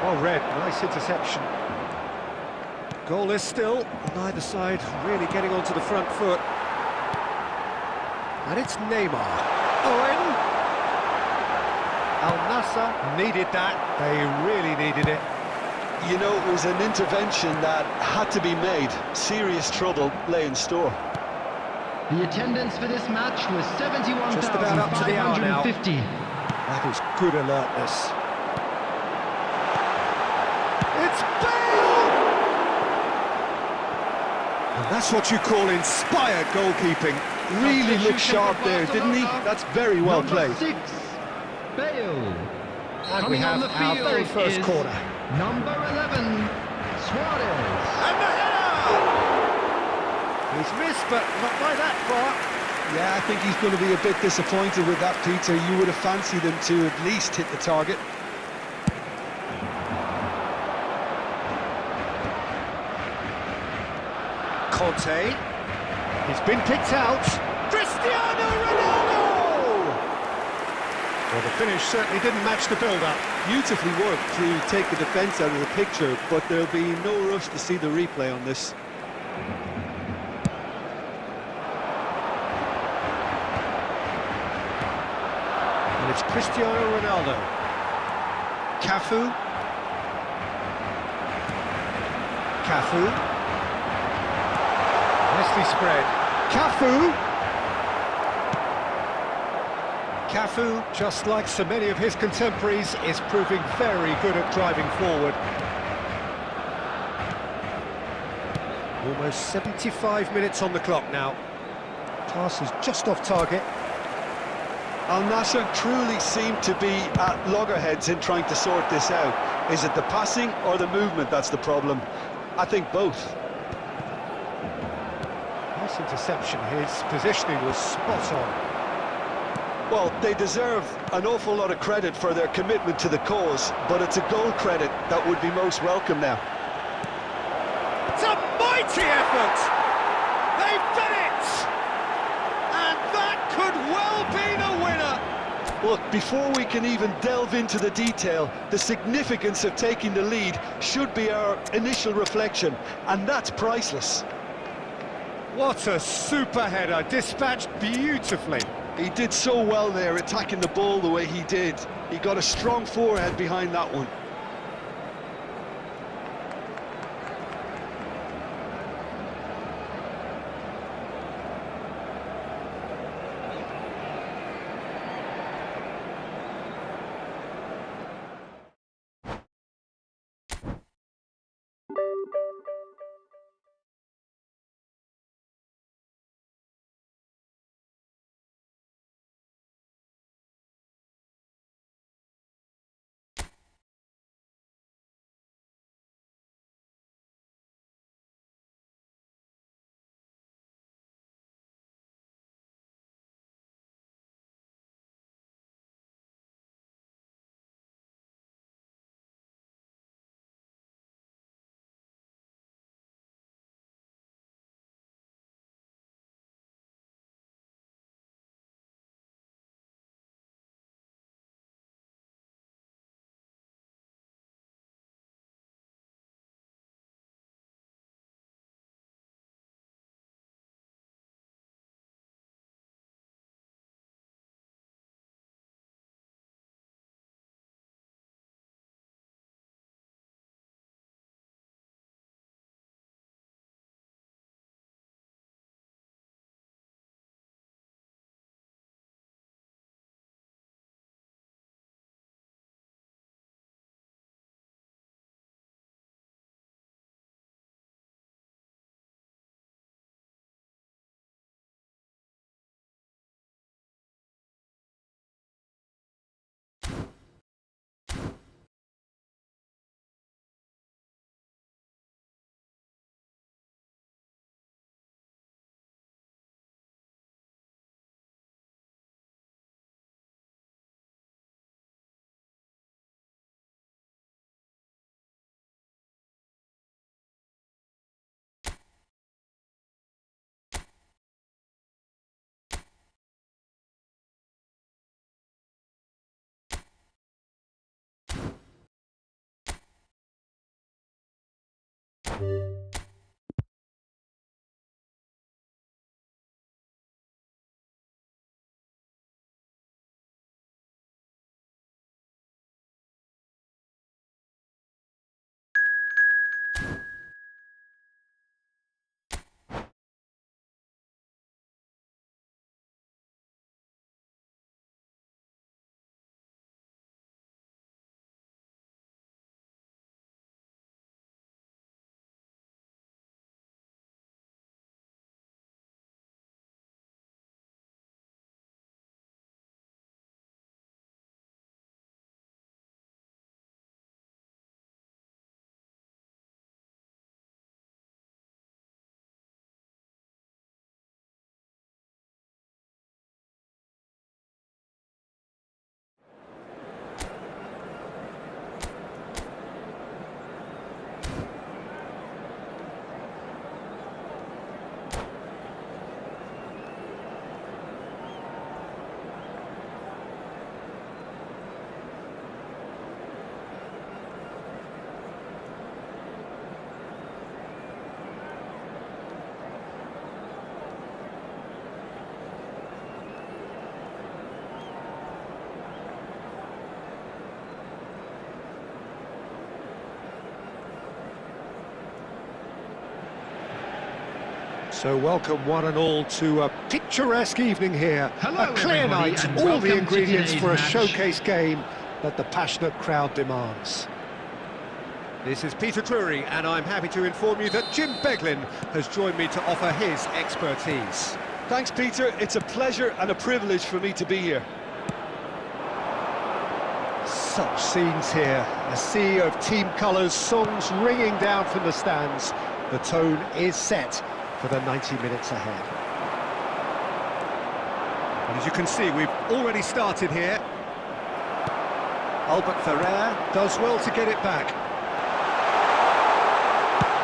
Well read, nice interception. Goal is still, neither side really getting onto the front foot. And it's Neymar. Owen. Al Nassr needed that, they really needed it. You know, it was an intervention that had to be made. Serious trouble lay in store. The attendance for this match was Just about up to the hour now. 71,550. That is good alertness. It's Bale! And that's what you call inspired goalkeeping. Really looked sharp there, didn't he? That's very well Number played. 6, Bale. And we have our very first corner. Number 11, Suarez. And the header! He's missed, but not by that far. Yeah, I think he's going to be a bit disappointed with that, Peter. You would have fancied him to at least hit the target. Conte. He's been picked out. Cristiano Ronaldo! Well, the finish certainly didn't match the build-up. Beautifully worked to take the defence out of the picture, but there'll be no rush to see the replay on this. And it's Cristiano Ronaldo. Cafu. Nicely spread. Cafu. Cafu, just like so many of his contemporaries, is proving very good at driving forward. Almost 75 minutes on the clock now. Pass is just off target. Al Nassr truly seem to be at loggerheads in trying to sort this out. Is it the passing or the movement that's the problem? I think both. Nice interception, his positioning was spot on. Well, they deserve an awful lot of credit for their commitment to the cause, but it's a goal credit that would be most welcome now. It's a mighty effort! They've done it! And that could well be the winner! Look, before we can even delve into the detail, the significance of taking the lead should be our initial reflection, and that's priceless. What a super header, dispatched beautifully. He did so well there, attacking the ball the way he did. He got a strong forehead behind that one. So welcome one and all to a picturesque evening here. Hello, a clear everybody, night, and all welcome the to ingredients today's for a match. showcase game that the passionate crowd demands. This is Peter Drury, and I'm happy to inform you that Jim Beglin has joined me to offer his expertise. Thanks, Peter. It's a pleasure and a privilege for me to be here. Such scenes here, a sea of team colours, songs ringing down from the stands. The tone is set for the 90 minutes ahead. And as you can see, we've already started here. Albert Ferrer does well to get it back.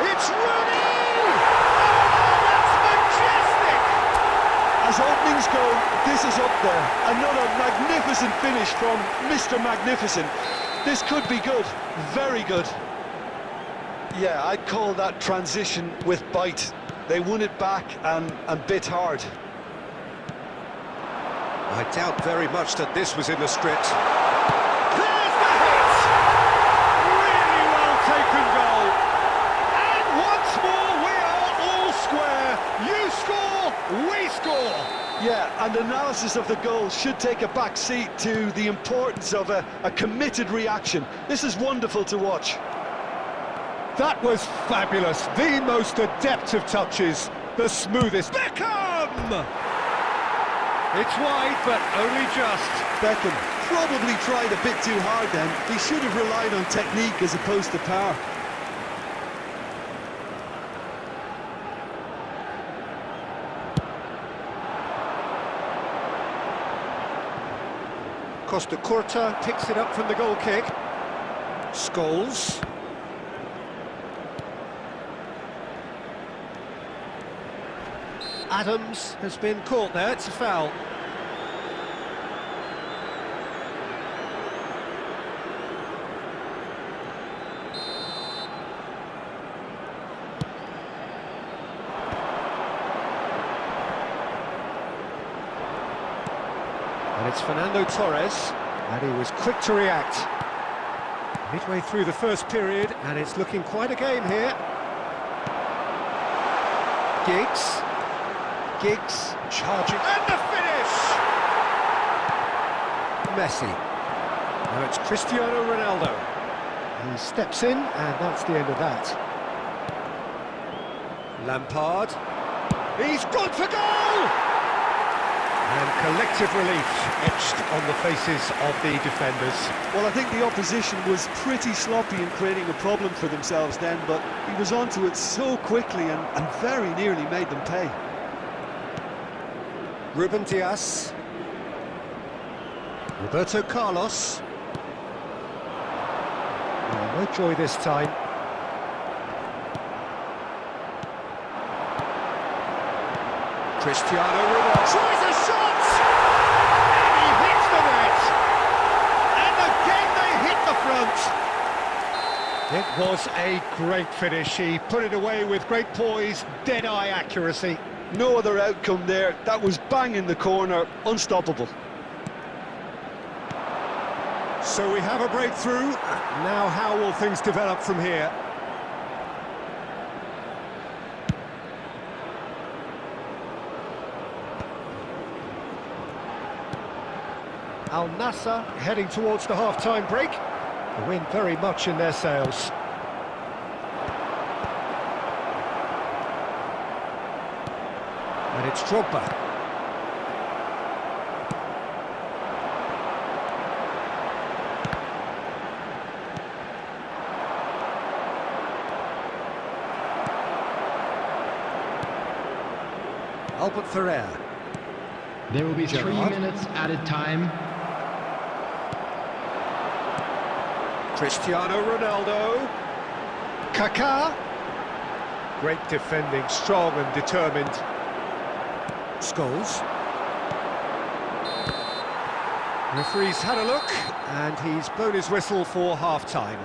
It's Rooney! Oh, that's majestic! As openings go, this is up there. Another magnificent finish from Mr. Magnificent. This could be good, very good. Yeah, I'd call that transition with bite. They won it back and bit hard. I doubt very much that this was in the script. There's the hit! Really well taken goal. And once more we are all square. You score, we score. Yeah, and analysis of the goal should take a back seat to the importance of a committed reaction. This is wonderful to watch. That was fabulous. The most adept of touches. The smoothest. Beckham! It's wide, but only just. Beckham probably tried a bit too hard then. He should have relied on technique as opposed to power. Costa Curta picks it up from the goal kick. Scholes. Adams has been caught there, it's a foul. And it's Fernando Torres, and he was quick to react. Midway through the first period, and it's looking quite a game here. Giggs charging, and the finish! Messi. Now it's Cristiano Ronaldo. He steps in, and that's the end of that. Lampard. He's gone for goal! And collective relief etched on the faces of the defenders. Well, I think the opposition was pretty sloppy in creating a problem for themselves then, but he was onto it so quickly and very nearly made them pay. Ruben Dias. Roberto Carlos. Oh, no joy this time. Cristiano Ronaldo tries a shot! And he hits the net! And again they hit the front! It was a great finish. He put it away with great poise, dead-eye accuracy. No other outcome there. That was bang in the corner, unstoppable. So we have a breakthrough. Now how will things develop from here? Al Nassr heading towards the half-time break. The wind very much in their sails. And it's Drogba. Albert Ferrer. There will be Gerrard. 3 minutes added time. Cristiano Ronaldo. Kaká. Great defending, strong and determined. Scholes. Referee's had a look, and he's blown his whistle for half-time.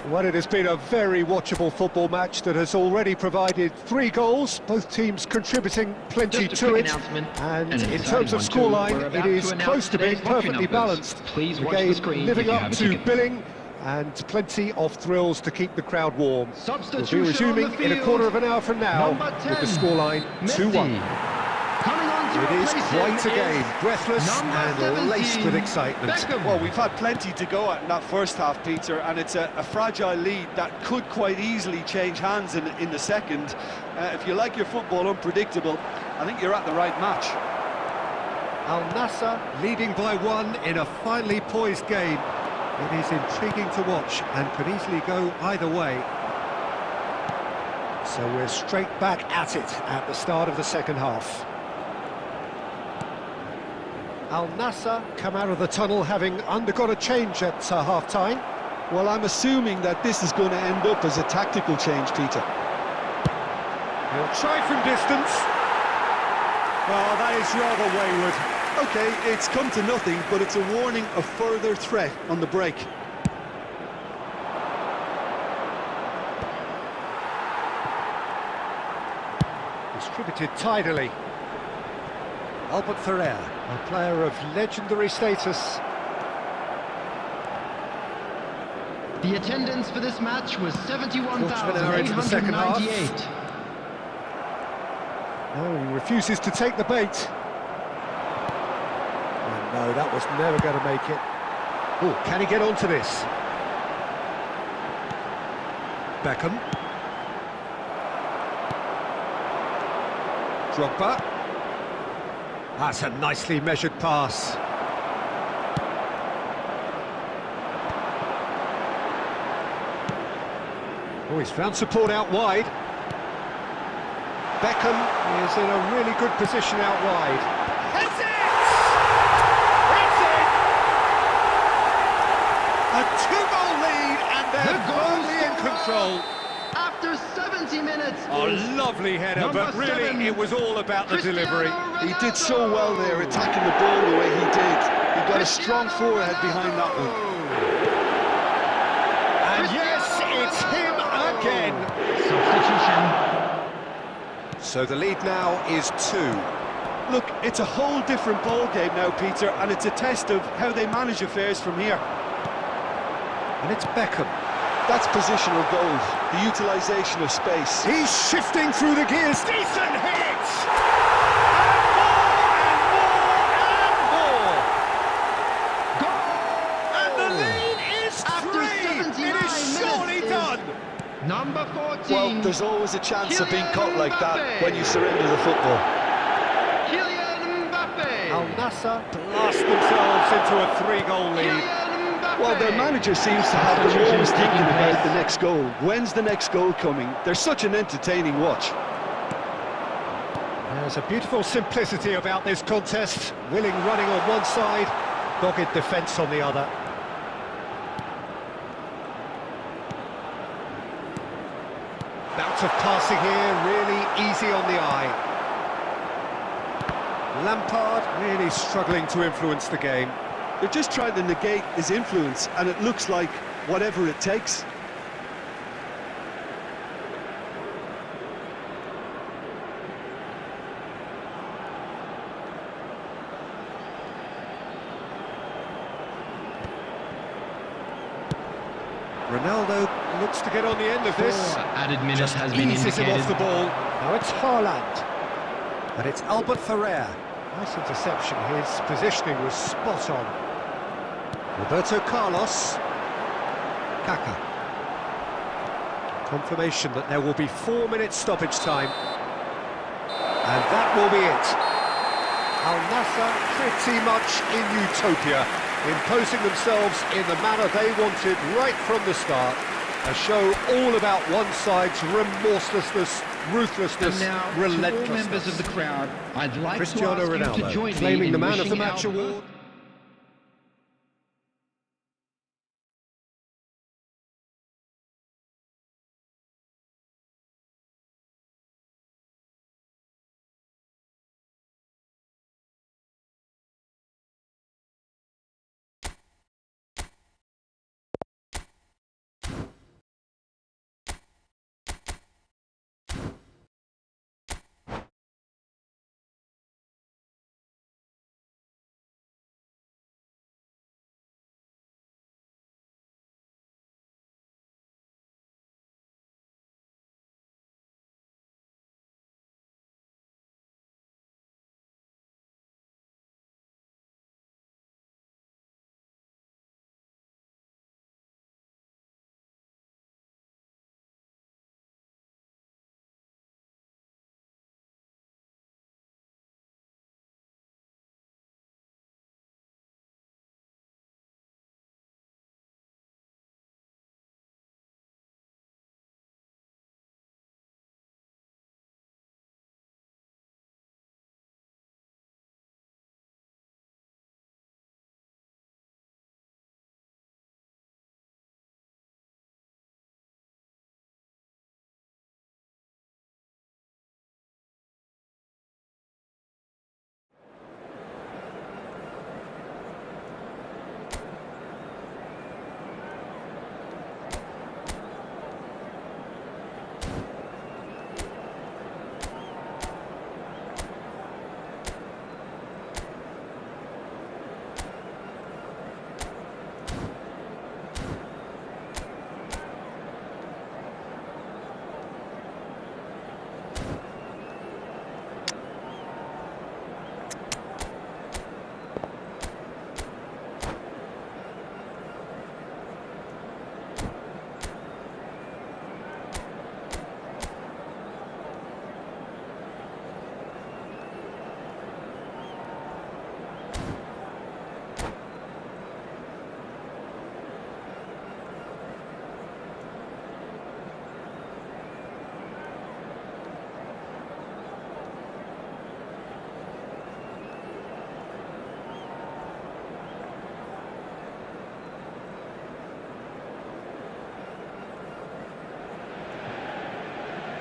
Well, it has been a very watchable football match that has already provided 3 goals, both teams contributing plenty Just a to quick it. announcement, And an in exciting terms of one too. We're scoreline, about it is to announce close to being today's booking perfectly numbers. balanced. Please The watch the game screen if living you up have a to ticket. billing and plenty of thrills to keep the crowd warm. Substitution We'll be resuming on the in a field. quarter of an hour from now Number 10, with the scoreline 2-1. Coming on to It is replace quite a him game, is breathless number and laced 17, with excitement. Beckham. Well, we've had plenty to go at in that first half, Peter, and it's a fragile lead that could quite easily change hands in the second. If you like your football unpredictable, I think you're at the right match. Al Nassr leading by 1 in a finely poised game. It is intriguing to watch and could easily go either way. So we're straight back at it at the start of the second half. Al Nassr come out of the tunnel having undergone a change at half-time. Well, I'm assuming that this is going to end up as a tactical change, Peter. He'll try from distance. Well, that is rather wayward. Okay, it's come to nothing, but it's a warning of further threat on the break. Distributed tidily. Albert Ferrer, a player of legendary status. The attendance for this match was Quarter of an hour into the second half. 71,898. No, he refuses to take the bait. And no, that was never going to make it. Oh, can he get onto this? Beckham. Drogba. That's a nicely measured pass. Oh, he's found support out wide. Beckham is in a really good position out wide. It's it! It's it! A two-goal lead and they're firmly in control. After 70 minutes. Oh, is lovely header, number but really 7, it was all about the Cristiano delivery. He did so Ronaldo. well there, attacking the ball the way he did. He got a strong forehead behind that one. And yes, it's him again. Substitution. So the lead now is 2. Look, it's a whole different ball game now, Peter, and it's a test of how they manage affairs from here. And it's Beckham. That's positional goals, the utilisation of space. He's shifting through the gears. Decent hits! And the lead is After 3! 79 It is surely minutes is done! Number 14. Well, there's always a chance of being caught like that Mbappe. when you surrender the football. Kylian Mbappe. Al Nassr blast themselves into a 3-goal lead. Kylian Mbappe. Well, their manager seems to have them always thinking about the next goal. When's the next goal coming? They're such an entertaining watch. There's a beautiful simplicity about this contest. Willing running on one side, dogged defence on the other. Bout of passing here, really easy on the eye. Lampard really struggling to influence the game. They're just trying to negate his influence, and it looks like whatever it takes. Ronaldo looks to get on the end of this. Added minutes Just has been eases him indicated. off the ball. Now it's Haaland. And it's Albert Ferrer. Nice interception. His positioning was spot on. Roberto Carlos. Kaka. Confirmation that there will be 4 minutes stoppage time. And that will be it. Al Nassr pretty much in utopia, imposing themselves in the manner they wanted right from the start. A show all about one side's remorselessness, ruthlessness, And now, to all relentlessness. members of the crowd, I'd like Cristiano to ask you to Ronaldo join me claiming in the Man of the wishing Match Albert award.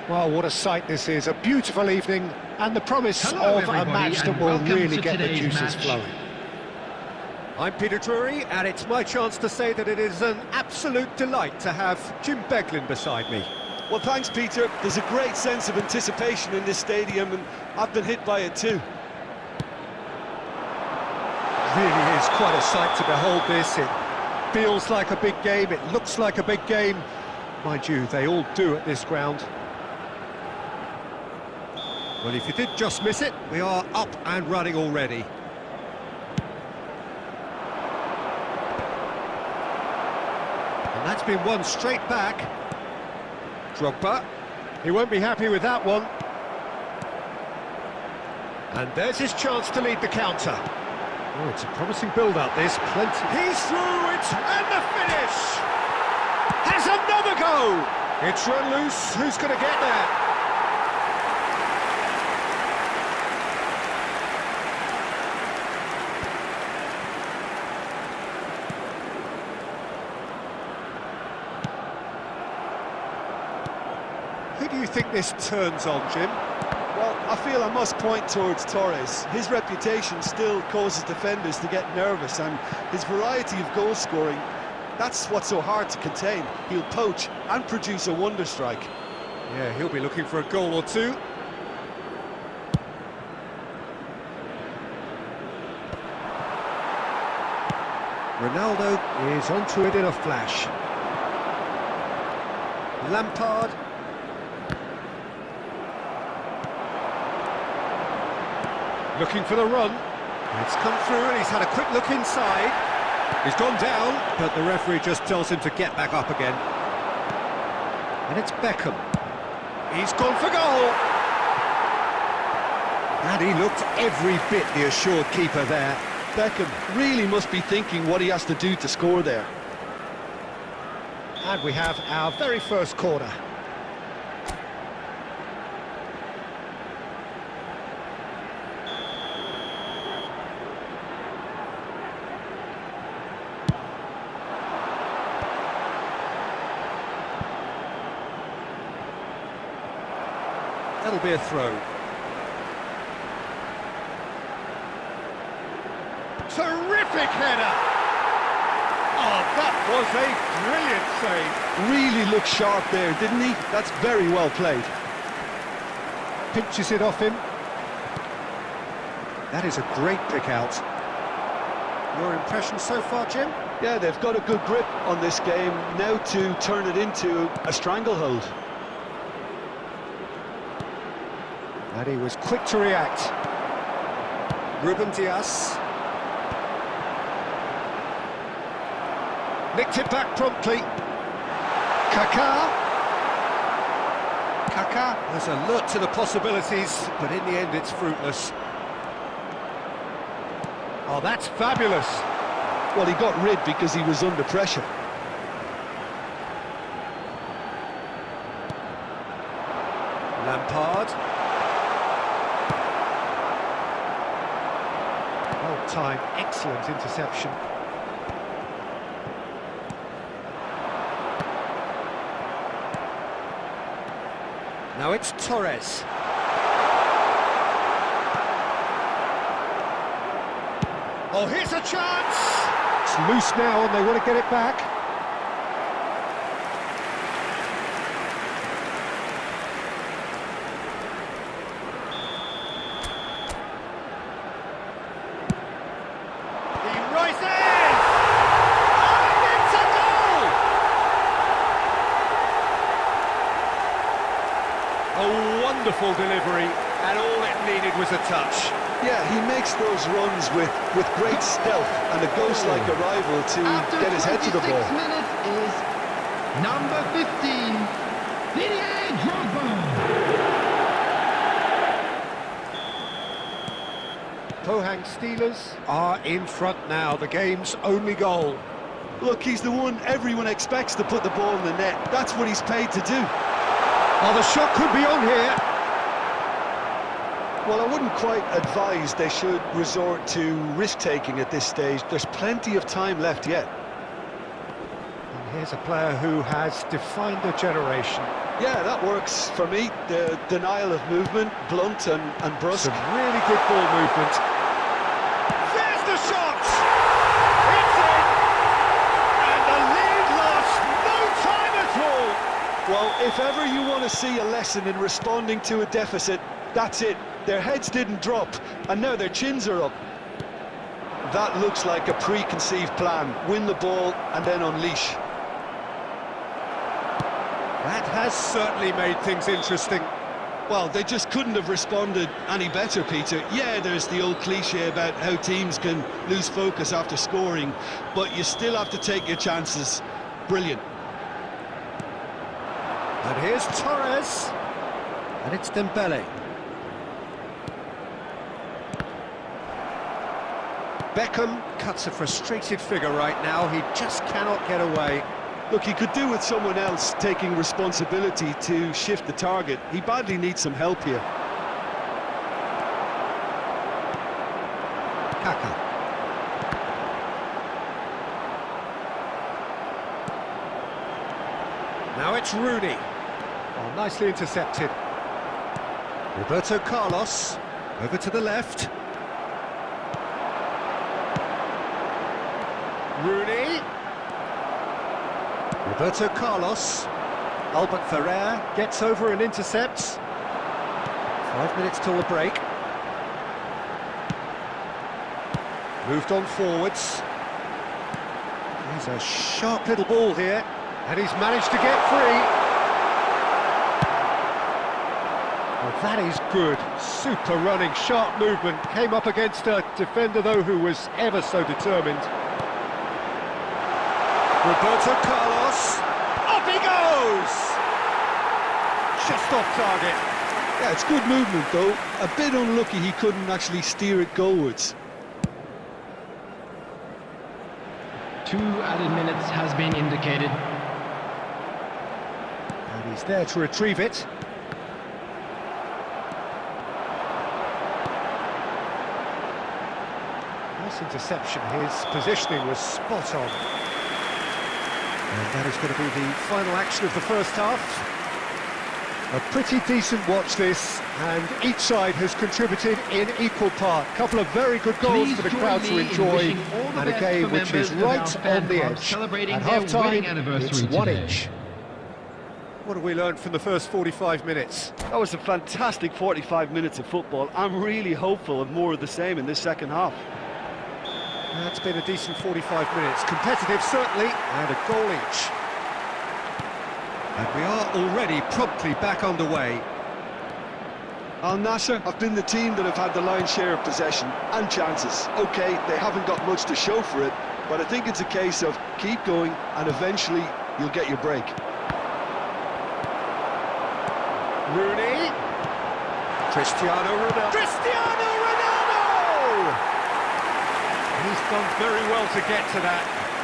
Well, what a sight this is. A beautiful evening and the promise Hello, of a everybody, match that and will welcome really to get the today's juices match. flowing. I'm Peter Drury, and it's my chance to say that it is an absolute delight to have Jim Beglin beside me. Well, thanks, Peter. There's a great sense of anticipation in this stadium, and I've been hit by it too. Really is quite a sight to behold this. It feels like a big game, it looks like a big game. Mind you, they all do at this ground. Well, if you did just miss it, we are up and running already. And that's been won straight back. Drogba, he won't be happy with that one. And there's his chance to lead the counter. Oh, it's a promising build-up, this. Plenty. He's through, and the finish! Has another go! It's run loose, who's going to get there? Who do you think this turns on, Jim? Well, I feel I must point towards Torres. His reputation still causes defenders to get nervous, and his variety of goal scoring, that's what's so hard to contain. He'll poach and produce a wonder strike. Yeah, he'll be looking for a goal or two. Ronaldo is onto it in a flash. Lampard. Looking for the run. It's come through and he's had a quick look inside. He's gone down, but the referee just tells him to get back up again. And it's Beckham. He's gone for goal. And he looked every bit the assured keeper there. Beckham really must be thinking what he has to do to score there. And we have our very first corner. That'll be a throw. Terrific header! Oh, that was a brilliant save. Really looked sharp there, didn't he? That's very well played. Pinches it off him. That is a great pick out. Your impression so far, Jim? Yeah, they've got a good grip on this game, now to turn it into a stranglehold. And he was quick to react. Ruben Dias. Nicked it back promptly. Kaká. Kaká has alert to the possibilities, but in the end it's fruitless. Oh, that's fabulous. Well, he got rid because he was under pressure. Lampard. Well timed, excellent interception. Now it's Torres. Oh, here's a chance! It's loose now and they want to get it back. He rises! And it's a goal! A wonderful delivery, and all it needed was a touch. Yeah, he makes those runs with great stealth and a ghost-like arrival to After get his head to the 26 ball. minutes is number 15, Didier Drogba. Pohang Steelers are in front now, the game's only goal. Look, he's the one everyone expects to put the ball in the net. That's what he's paid to do. Oh, the shot could be on here. Well, I wouldn't quite advise they should resort to risk-taking at this stage. There's plenty of time left yet. And here's a player who has defined a generation. Yeah, that works for me. The denial of movement, blunt and brusque. Some really good ball movement. There's the shot! It's in! And the lead lost no time at all! Well, if ever you want to see a lesson in responding to a deficit, that's it. Their heads didn't drop, and now their chins are up. That looks like a preconceived plan. Win the ball and then unleash. That has certainly made things interesting. Well, they just couldn't have responded any better, Peter. Yeah, there's the old cliche about how teams can lose focus after scoring, but you still have to take your chances. Brilliant. And here's Torres. And it's Dembele. Beckham cuts a frustrated figure right now. He just cannot get away. Look, he could do with someone else taking responsibility to shift the target. He badly needs some help here. Kaka. Now it's Rooney. Oh, nicely intercepted. Roberto Carlos. Over to the left. Rooney. Roberto Carlos. Albert Ferrer gets over and intercepts. 5 minutes till the break. Moved on forwards. He's a sharp little ball here, and he's managed to get free. Well, that is good. Super running, sharp movement. Came up against a defender, though, who was ever so determined. Roberto Carlos, up he goes! Just off target. Yeah, it's good movement, though. A bit unlucky he couldn't actually steer it goalwards. 2 added minutes has been indicated. And he's there to retrieve it. Nice interception. His positioning was spot on. And that is going to be the final action of the first half. A pretty decent watch this, and each side has contributed in equal part. A couple of very good goals for the crowd to enjoy, and a game which is right on the edge. At half-time, it's 1-1. What have we learned from the first 45 minutes? That was a fantastic 45 minutes of football. I'm really hopeful of more of the same in this second half. That's been a decent 45 minutes. Competitive, certainly, and a goal each. And we are already promptly back underway. Al Nassr have been the team that have had the lion's share of possession and chances. OK, they haven't got much to show for it, but I think it's a case of keep going and eventually you'll get your break. Rooney. Cristiano Ronaldo. Cristiano Ronaldo! He's done very well to get to that.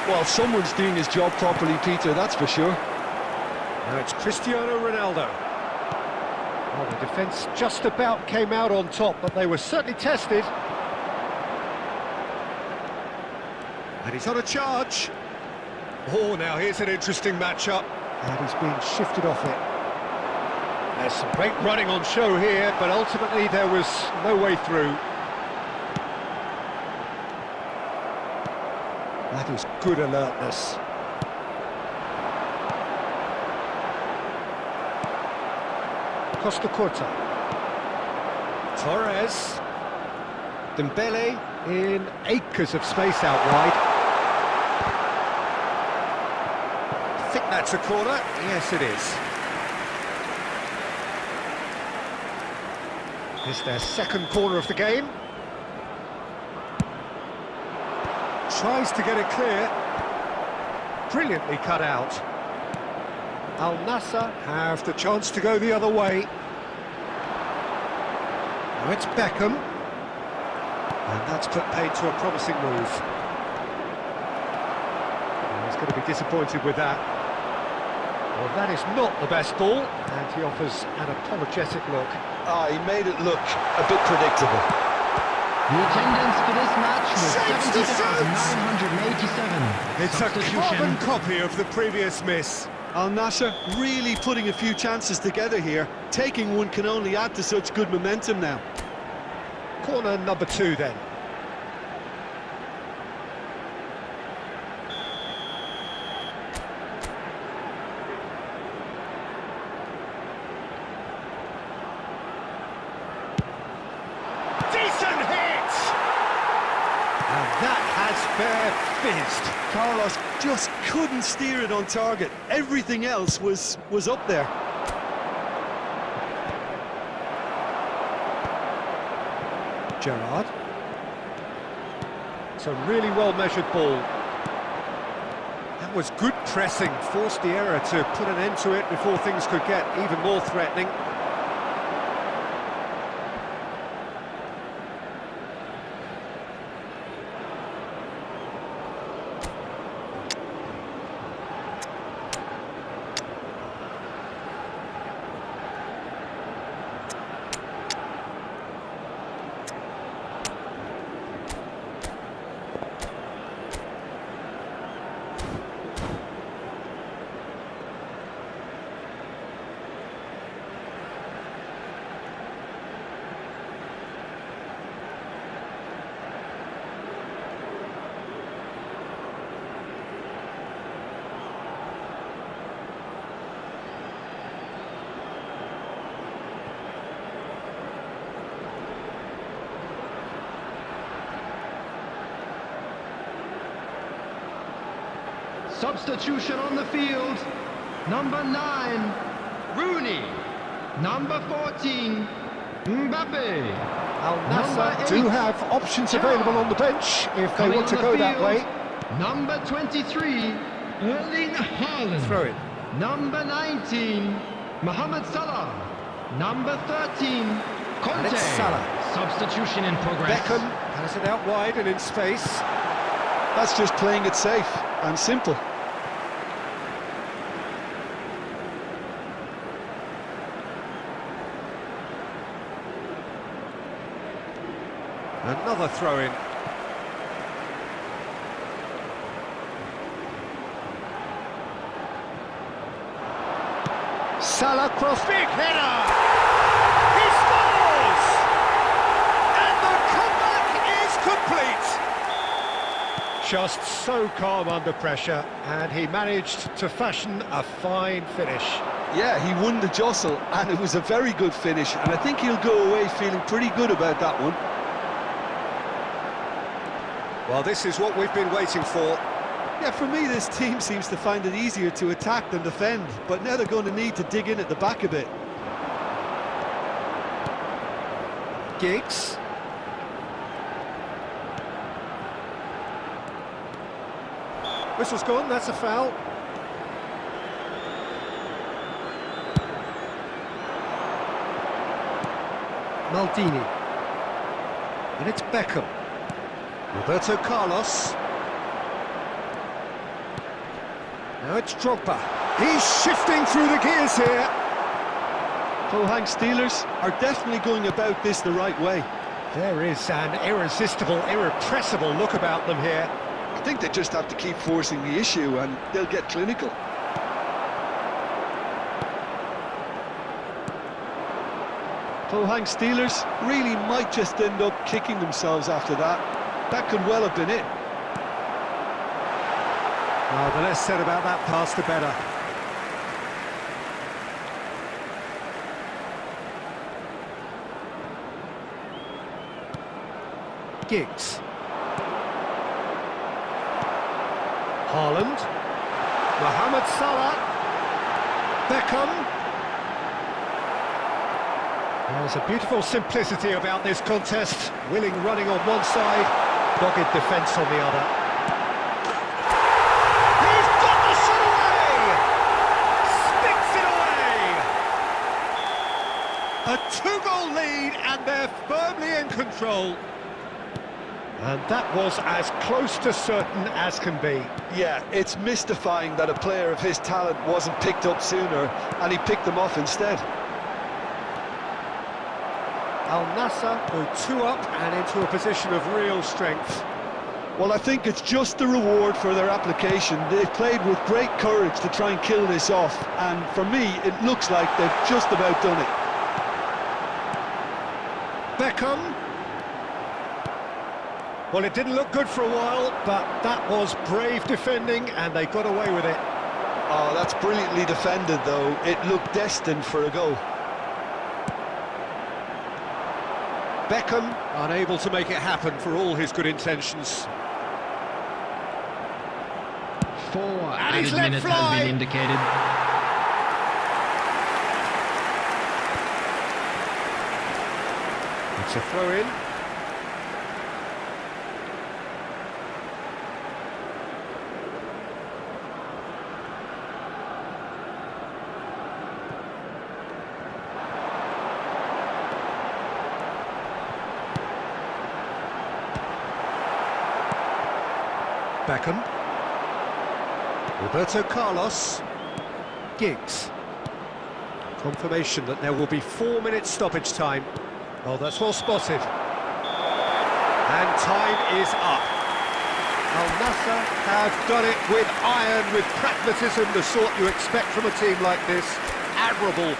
Well, someone's doing his job properly, Peter, that's for sure. Now it's Cristiano Ronaldo. Well, the defence just about came out on top, but they were certainly tested. And he's on a charge. Oh, now here's an interesting matchup. And he's being shifted off it. There's some great running on show here, but ultimately there was no way through. That is good alertness. Costa Curta. Torres. Dembele in acres of space out wide. I think that's a corner. Yes, it is. It's their second corner of the game. Tries to get it clear. Brilliantly cut out. Al Nassr have the chance to go the other way. Now it's Beckham. And that's put paid to a promising move. And he's going to be disappointed with that. Well, that is not the best ball, and he offers an apologetic look. Ah, he made it look a bit predictable. The attendance for this match was 70,987. It's a carbon copy of the previous miss. Al Nassr really putting a few chances together here. Taking one can only add to such good momentum now. Corner number 2 then. Decent hit! And that has fair fizzed. Carlos just couldn't steer it on target. Everything else was up there. Gerrard. It's a really well-measured ball. That was good pressing, forced the error to put an end to it before things could get even more threatening. Substitution on the field. Number 9, Rooney. Number 14, Mbappe. Al Number Nassr do 8, have options Gerrard. available on the bench if they Coming want to on the go that field, way. Number 23, Erling Haaland. Throw it. Number 19, Mohamed Salah. Number 13, Conte. And it's Salah. Substitution in progress. Beckham has it out wide and in space. That's just playing it safe and simple. Another throw-in. Salah cross, big header! He scores! And the comeback is complete! Just so calm under pressure, and he managed to fashion a fine finish. Yeah, he won the jostle, and it was a very good finish, and I think he'll go away feeling pretty good about that one. Well, this is what we've been waiting for. Yeah, for me, this team seems to find it easier to attack than defend, but now they're going to need to dig in at the back a bit. Giggs. Whistle's gone, that's a foul. Maldini. And it's Beckham. Roberto Carlos. Now it's Drogba. He's shifting through the gears here. Pohang Steelers are definitely going about this the right way. There is an irresistible, irrepressible look about them here. I think they just have to keep forcing the issue, and they'll get clinical. Pohang Steelers really might just end up kicking themselves after that. That could well have been it. Oh, the less said about that pass, the better. Giggs. Haaland. Mohamed Salah. Beckham. There's a beautiful simplicity about this contest. Willing running on one side, dogged defence on the other. He's got the shot away! Sticks it away! A two-goal lead, and they're firmly in control. And that was as close to certain as can be. Yeah, it's mystifying that a player of his talent wasn't picked up sooner, and he picked them off instead. Al Nassr go 2 up and into a position of real strength. Well, I think it's just the reward for their application. They've played with great courage to try and kill this off, and for me, it looks like they've just about done it. Beckham. Well, it didn't look good for a while, but that was brave defending, and they got away with it. Oh, that's brilliantly defended, though. It looked destined for a goal. Beckham unable to make it happen for all his good intentions. 4 he's added let minutes fly. has been indicated. It's a throw-in. Beckham. Roberto Carlos. Giggs. Confirmation that there will be 4 minutes stoppage time. Oh, that's well spotted. And time is up. Al Nassr have done it with iron, with pragmatism, the sort you expect from a team like this. Admirable.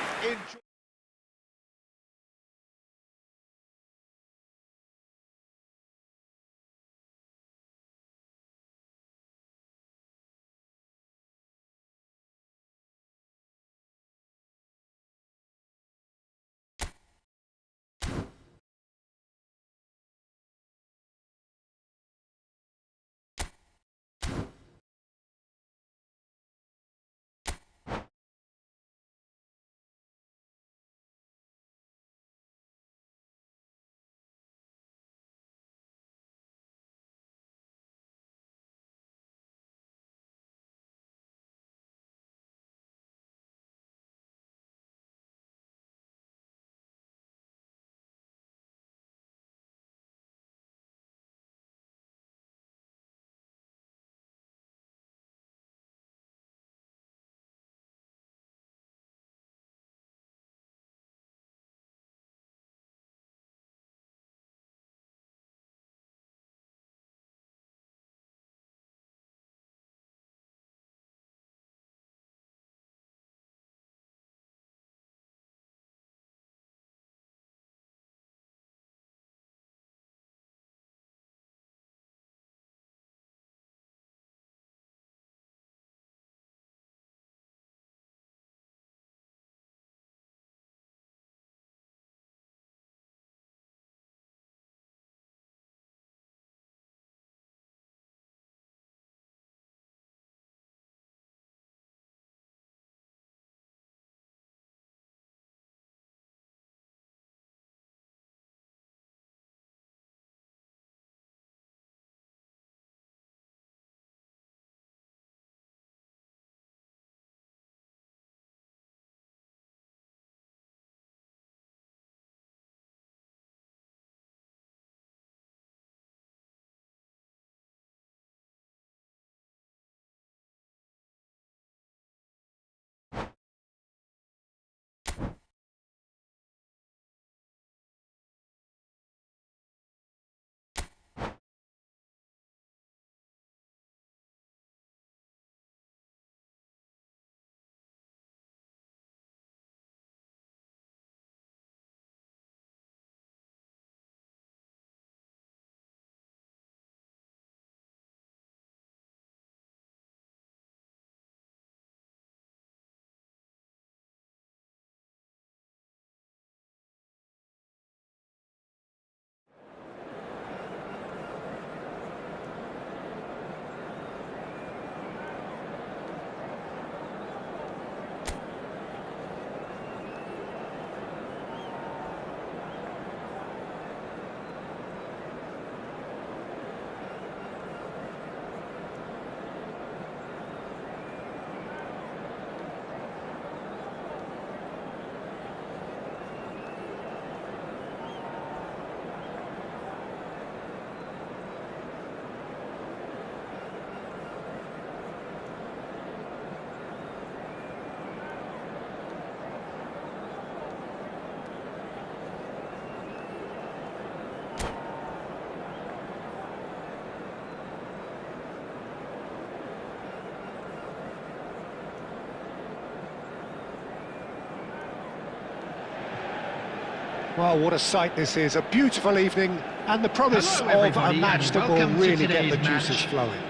Well, what a sight this is, a beautiful evening, and the promise Hello, of a everybody, match and that will welcome to really get the today's juices match. flowing.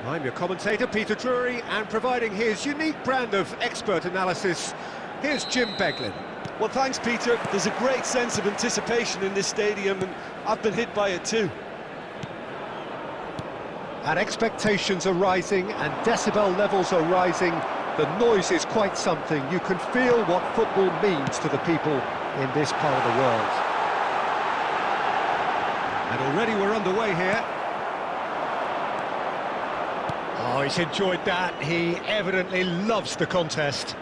I'm your commentator, Peter Drury, and providing his unique brand of expert analysis, here's Jim Beglin. Well, thanks, Peter. There's a great sense of anticipation in this stadium, and I've been hit by it too. And expectations are rising, and decibel levels are rising. The noise is quite something. You can feel what football means to the people in this part of the world. And already we're underway here. Oh, he's enjoyed that. He evidently loves the contest.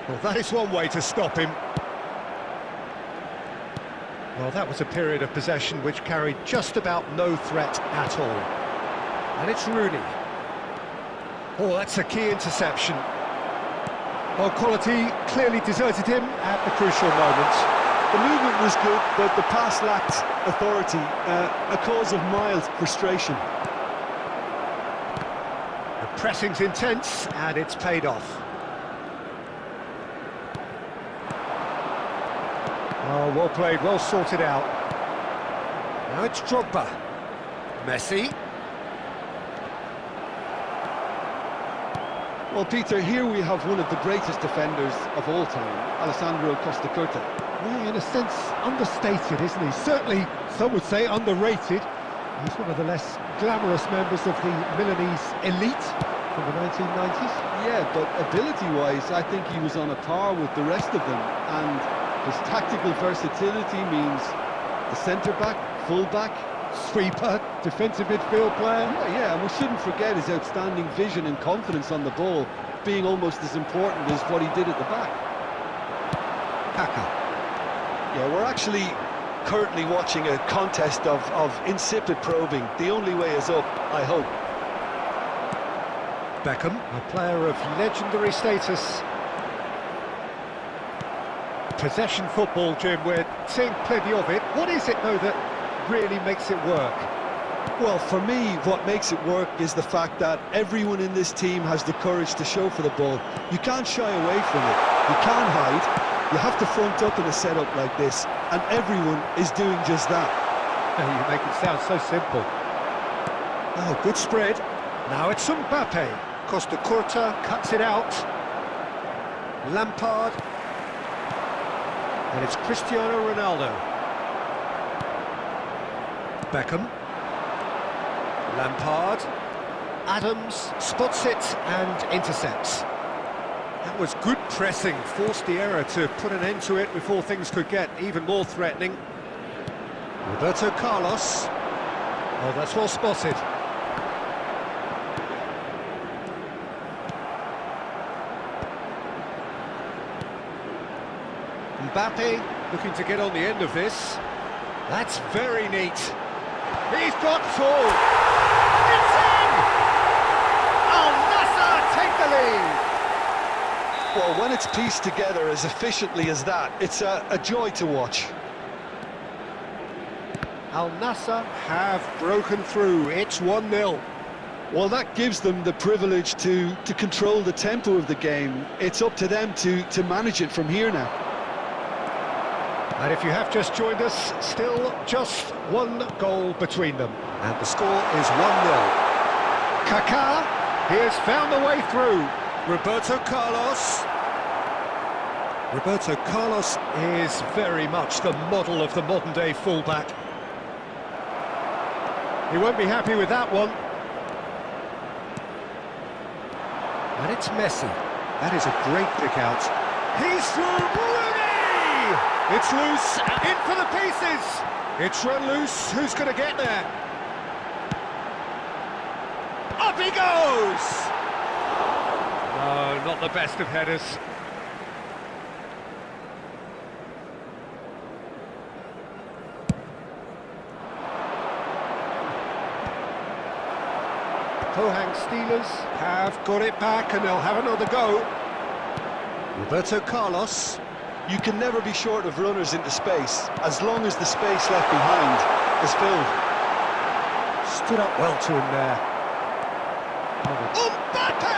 Well, that is one way to stop him. Well, that was a period of possession which carried just about no threat at all. And it's Rooney. Oh, that's a key interception. Well, quality clearly deserted him at the crucial moment. The movement was good, but the pass lacked authority, a cause of mild frustration. The pressing's intense, and it's paid off. Oh, well played, well sorted out. Now it's Drogba. Messi. Well, Peter, here we have one of the greatest defenders of all time, Alessandro Costa. Yeah, in a sense, understated, isn't he? Certainly, some would say underrated. He's one of the less glamorous members of the Milanese elite from the 1990s. Yeah, but ability-wise, I think he was on a par with the rest of them, and his tactical versatility means the centre-back, full-back, Sweeper, defensive midfield player. yeah, and we shouldn't forget his outstanding vision and confidence on the ball, being almost as important as what he did at the back. Kaka. Yeah, we're actually currently watching a contest of insipid probing. The only way is up, I hope. Beckham, a player of legendary status. Possession football, Jim, we're seeing plenty of it. What is it, though, that really makes it work? Well, for me, what makes it work is the fact that everyone in this team has the courage to show for the ball. You can't shy away from it. You can't hide. You have to front up in a setup like this, and everyone is doing just that. You make it sound so simple. Oh, good spread. Now it's Mbappe. Costa Curta cuts it out. Lampard. And it's Cristiano Ronaldo. Beckham. Lampard. Adams spots it and intercepts. That was good pressing, forced the error to put an end to it before things could get even more threatening. Roberto Carlos. Oh, that's well spotted. Mbappe looking to get on the end of this. That's very neat. He's got full. It's in! Al Nassr take the lead. Well, when it's pieced together as efficiently as that, it's a joy to watch. Al Nassr have broken through. It's 1-0. Well, that gives them the privilege to control the tempo of the game. It's up to them to manage it from here now. And if you have just joined us, still just one goal between them. And the score is 1-0. Kaká, he has found the way through. Roberto Carlos. Roberto Carlos is very much the model of the modern-day fullback. He won't be happy with that one. And it's Messi. That is a great pick out. He's through. Rooney! It's loose, in for the pieces. It's run loose, who's going to get there? Up he goes! No, not the best of headers. Pohang Steelers have got it back and they'll have another go. Roberto Carlos. You can never be short of runners into space, as long as the space left behind is filled. Stood up well to him there. Mbappe!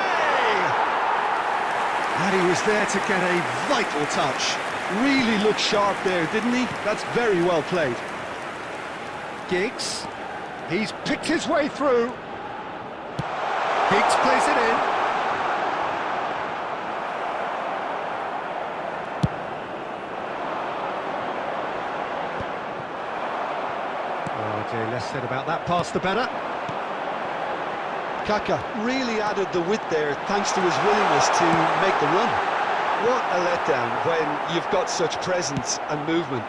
And he was was there to get a vital touch. Really looked sharp there, didn't he? That's very well played. Giggs, he's picked his way through. Giggs plays it in. Oh dear, less said about that pass the better. Kaka really added the width there thanks to his willingness to make the run. What a letdown when you've got such presence and movement.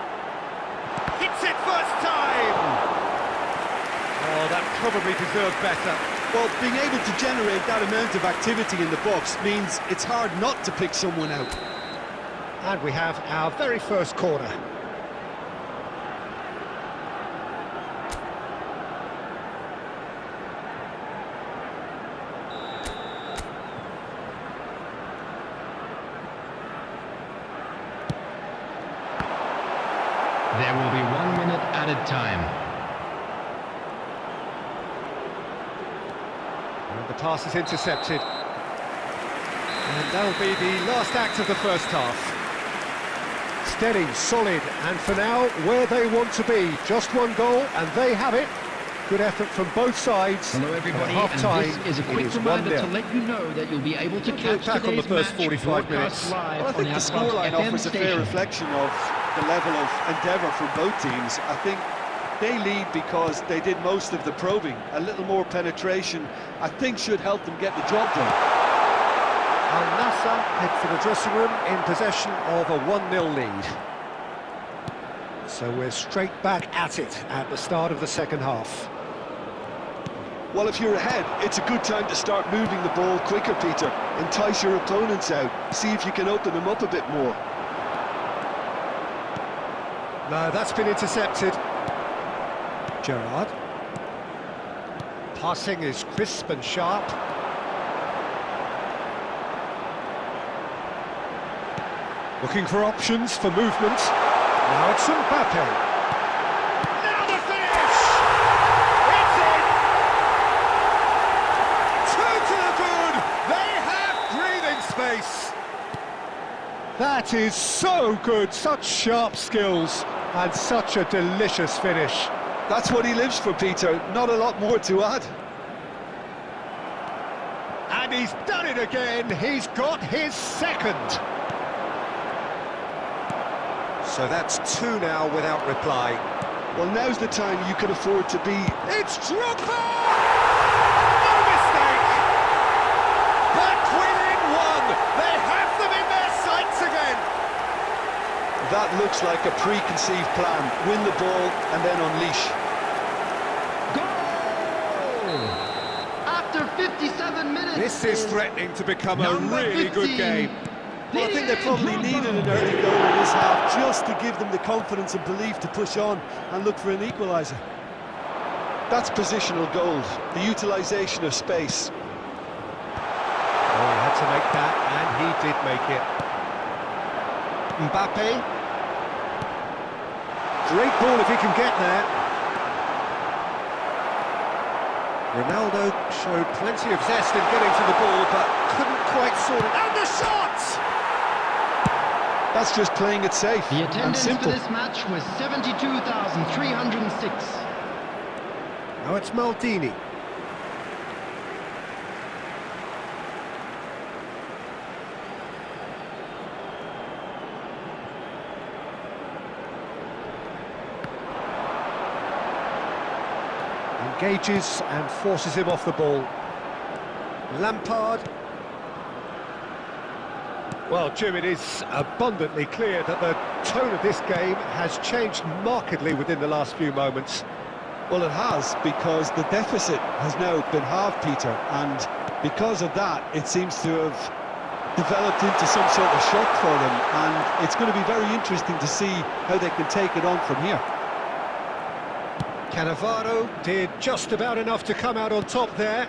Hits it first time! Oh, that probably deserved better. Well, being able to generate that amount of activity in the box means it's hard not to pick someone out. And we have our very first corner. There will be 1 minute added time. And the pass is intercepted. And that'll be the last act of the first half. Steady, solid, and for now, where they want to be. Just one goal, and they have it. Good effort from both sides. Hello everybody, Half-time, and this is a quick reminder to let you know that you'll be able to catch back on the today's first match 45 minutes. broadcast live Well, I on think the the Outcast scoreline FM offers a fair station. reflection of the level of endeavour from both teams. I think they lead because they did most of the probing. A little more penetration, I think, should help them get the job done. Al-Nassr head for the dressing room in possession of a 1-0 lead. So we're straight back at it at the start of the second half. Well, if you're ahead, it's a good time to start moving the ball quicker, Peter. Entice your opponents out. See if you can open them up a bit more. No, that's been intercepted. Gerrard. Passing is crisp and sharp. Looking for options for movement. Now it's Mbappe. Now the finish! It's in! 2 to the good! They have breathing space! That is so good, such sharp skills, and such a delicious finish. That's what he lives for, Peter. Not a lot more to add. And he's done it again, he's got his second. So that's 2 now without reply. Well, now's the time you can afford to be... It's Drogba! No mistake! Back within 1! They have them in their sights again! That looks like a preconceived plan. Win the ball and then unleash. Goal! After 57 minutes. This is threatening to become a really good game. Well, I think they probably needed an early goal in this half just to give them the confidence and belief to push on and look for an equaliser. That's positional gold, the utilisation of space. Oh, he had to make that, and he did make it. Mbappe. Great ball if he can get there. Ronaldo showed plenty of zest in getting to the ball, but couldn't quite sort it. And the shot! That's just playing it safe The and attendance for simple. this match was 72,306. Now it's Maldini. Engages and forces him off the ball. Lampard. Well, Jim, it is abundantly clear that the tone of this game has changed markedly within the last few moments. Well, it has, because the deficit has now been halved, Peter, and because of that, it seems to have developed into some sort of shock for them, and it's going to be very interesting to see how they can take it on from here. Cannavaro did just about enough to come out on top there.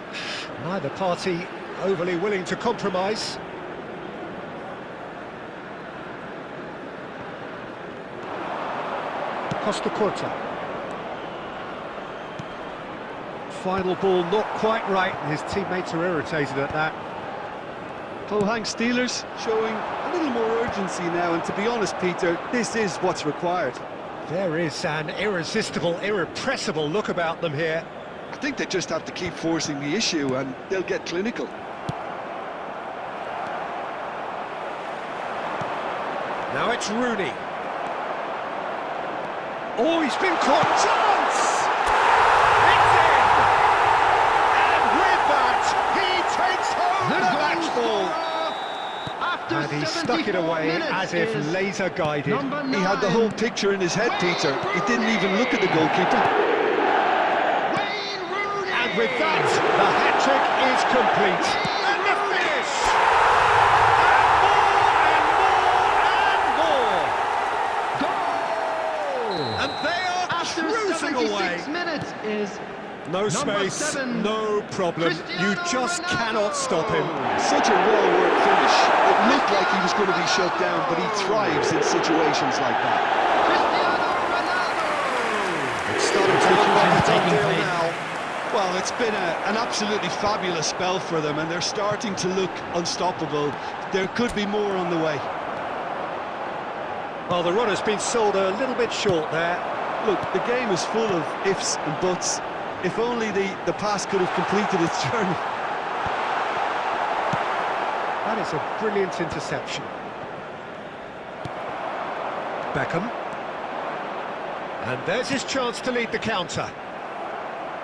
Neither party overly willing to compromise. Costa Curta. Final ball not quite right, and his teammates are irritated at that. Pohang Steelers showing a little more urgency now, and to be honest, Peter, this is what's required. There is an irresistible, irrepressible look about them here. I think they just have to keep forcing the issue and they'll get clinical. Now it's Rooney. Oh, he's been caught. Chance! It's in! And with that, he takes home the match ball. And he stuck it away as if laser guided. He had the whole picture in his head, Peter. He didn't even look at the goalkeeper. And with that, the hat-trick is complete. And the finish! And more, and more, and more! And they are cruising away. 76 minutes is No space, 7, no problem. You just cannot stop him. Such a well-worked finish. It looked like he was going to be shut down, but he thrives in situations like that. It's starting to look like a done deal place. now. Well, it's been an absolutely fabulous spell for them, and they're starting to look unstoppable. There could be more on the way. Well, the run has been sold a little bit short there. Look, the game is full of ifs and buts. If only the pass could have completed its journey. That is a brilliant interception. Beckham. And there's his chance to lead the counter.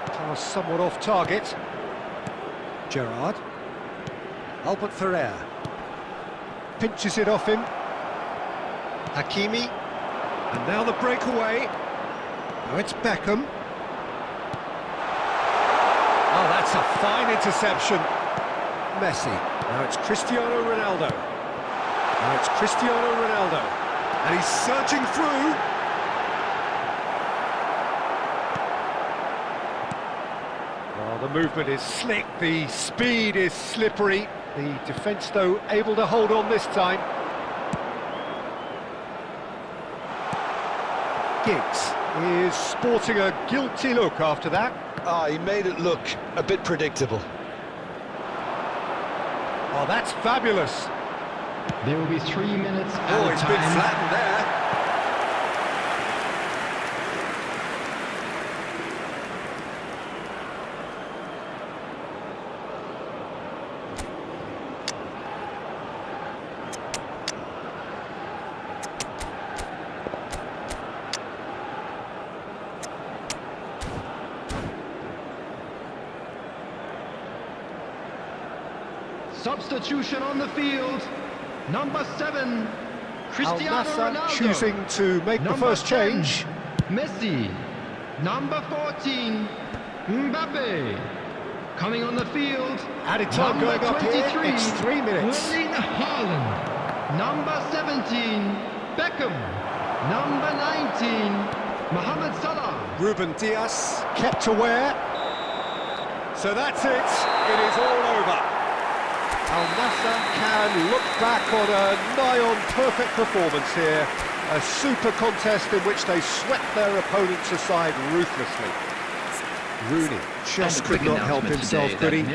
Pass somewhat off target. Gerrard. Albert Ferrer. Pinches it off him. Hakimi. And now the breakaway. Now it's Beckham. Oh, that's a fine interception. Messi. Now it's Cristiano Ronaldo. Now it's Cristiano Ronaldo. And he's surging through. Oh, the movement is slick, the speed is slippery. The defence, though, able to hold on this time. Giggs is sporting a guilty look after that. Ah, he made it look a bit predictable. Oh, that's fabulous. There will be 3 minutes Oh, at a it's been time. flattened there. Substitution on the field. Number 7, Cristiano Al-Nassr Ronaldo. choosing to make the Number first 10, change. Messi. Number 14, Mbappe. Coming on the field. Added time number going up here. 23, It's 3 minutes. Erling Haaland. Number 17, Beckham. Number 19, Mohamed Salah. Ruben Dias kept aware. So that's it. It is all over. Al-Nassr can look back on a nigh-on perfect performance here. A super contest in which they swept their opponents aside ruthlessly. Rooney just could not help himself, could he?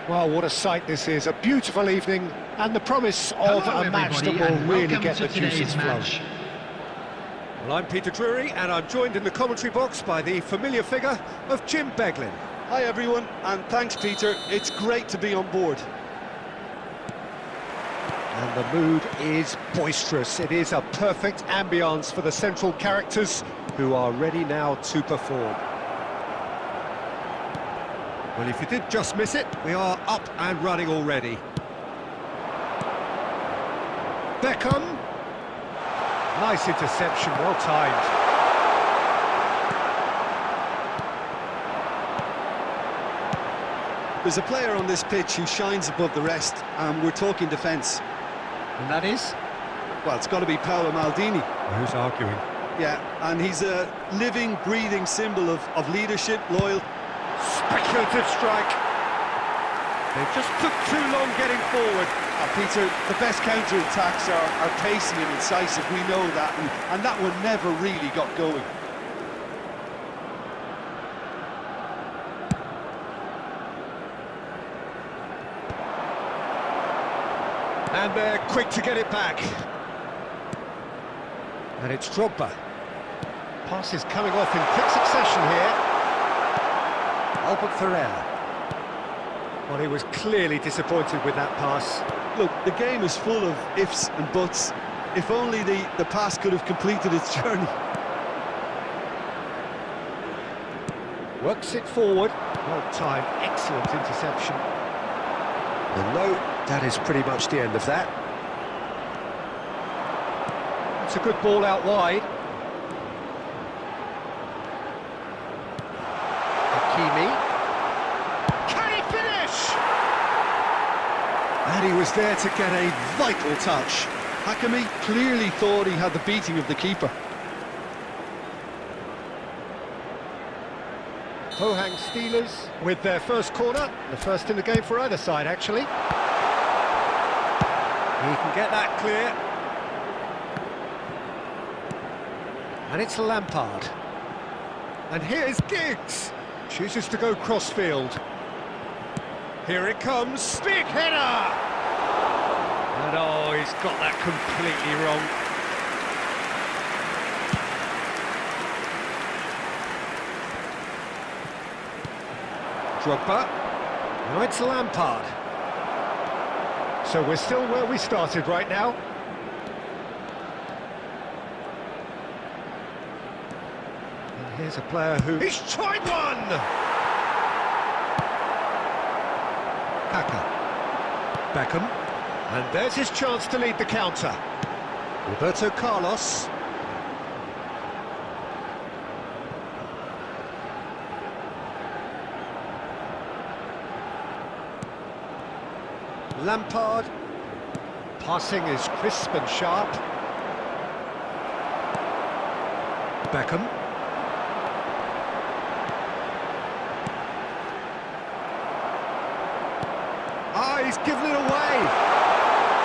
Well, what a sight this is, a beautiful evening, and the promise of Hello, a match that everybody, will and really welcome get to the juices today's flowing. match. Well, I'm Peter Drury, and I'm joined in the commentary box by the familiar figure of Jim Beglin. Hi everyone, and thanks Peter, it's great to be on board. And the mood is boisterous. It is a perfect ambience for the central characters who are ready now to perform. Well, if you did just miss it, we are up and running already. Beckham. Nice interception, well timed. There's a player on this pitch who shines above the rest, and we're talking defence. And that is? Well, it's got to be Paolo Maldini. Who's arguing? Yeah, and he's a living, breathing symbol of leadership, loyal. Speculative strike. They just took too long getting forward. Peter, the best counter-attacks are pacey and incisive, we know that, and that one never really got going. And they're quick to get it back. And it's Drogba. Pass is coming off in quick succession here. Albert Ferrer. Well, he was clearly disappointed with that pass. Look, the game is full of ifs and buts. If only the pass could have completed its journey. Works it forward. Well timed, excellent interception. And no, that is pretty much the end of that. It's a good ball out wide. Hakimi. Can he finish? And he was there to get a vital touch. Hakimi clearly thought he had the beating of the keeper. Pohang Steelers with their first corner, the first in the game for either side actually. He can get that clear. And it's Lampard. And here's Giggs. Chooses to go crossfield. Here it comes, big header! And oh, he's got that completely wrong. Drogba. Now it's Lampard. So we're still where we started right now. And here's a player who... He's tried one! Kaka. Beckham. And there's his chance to lead the counter. Roberto Carlos. Lampard. Passing is crisp and sharp. Beckham. Ah, he's given it away.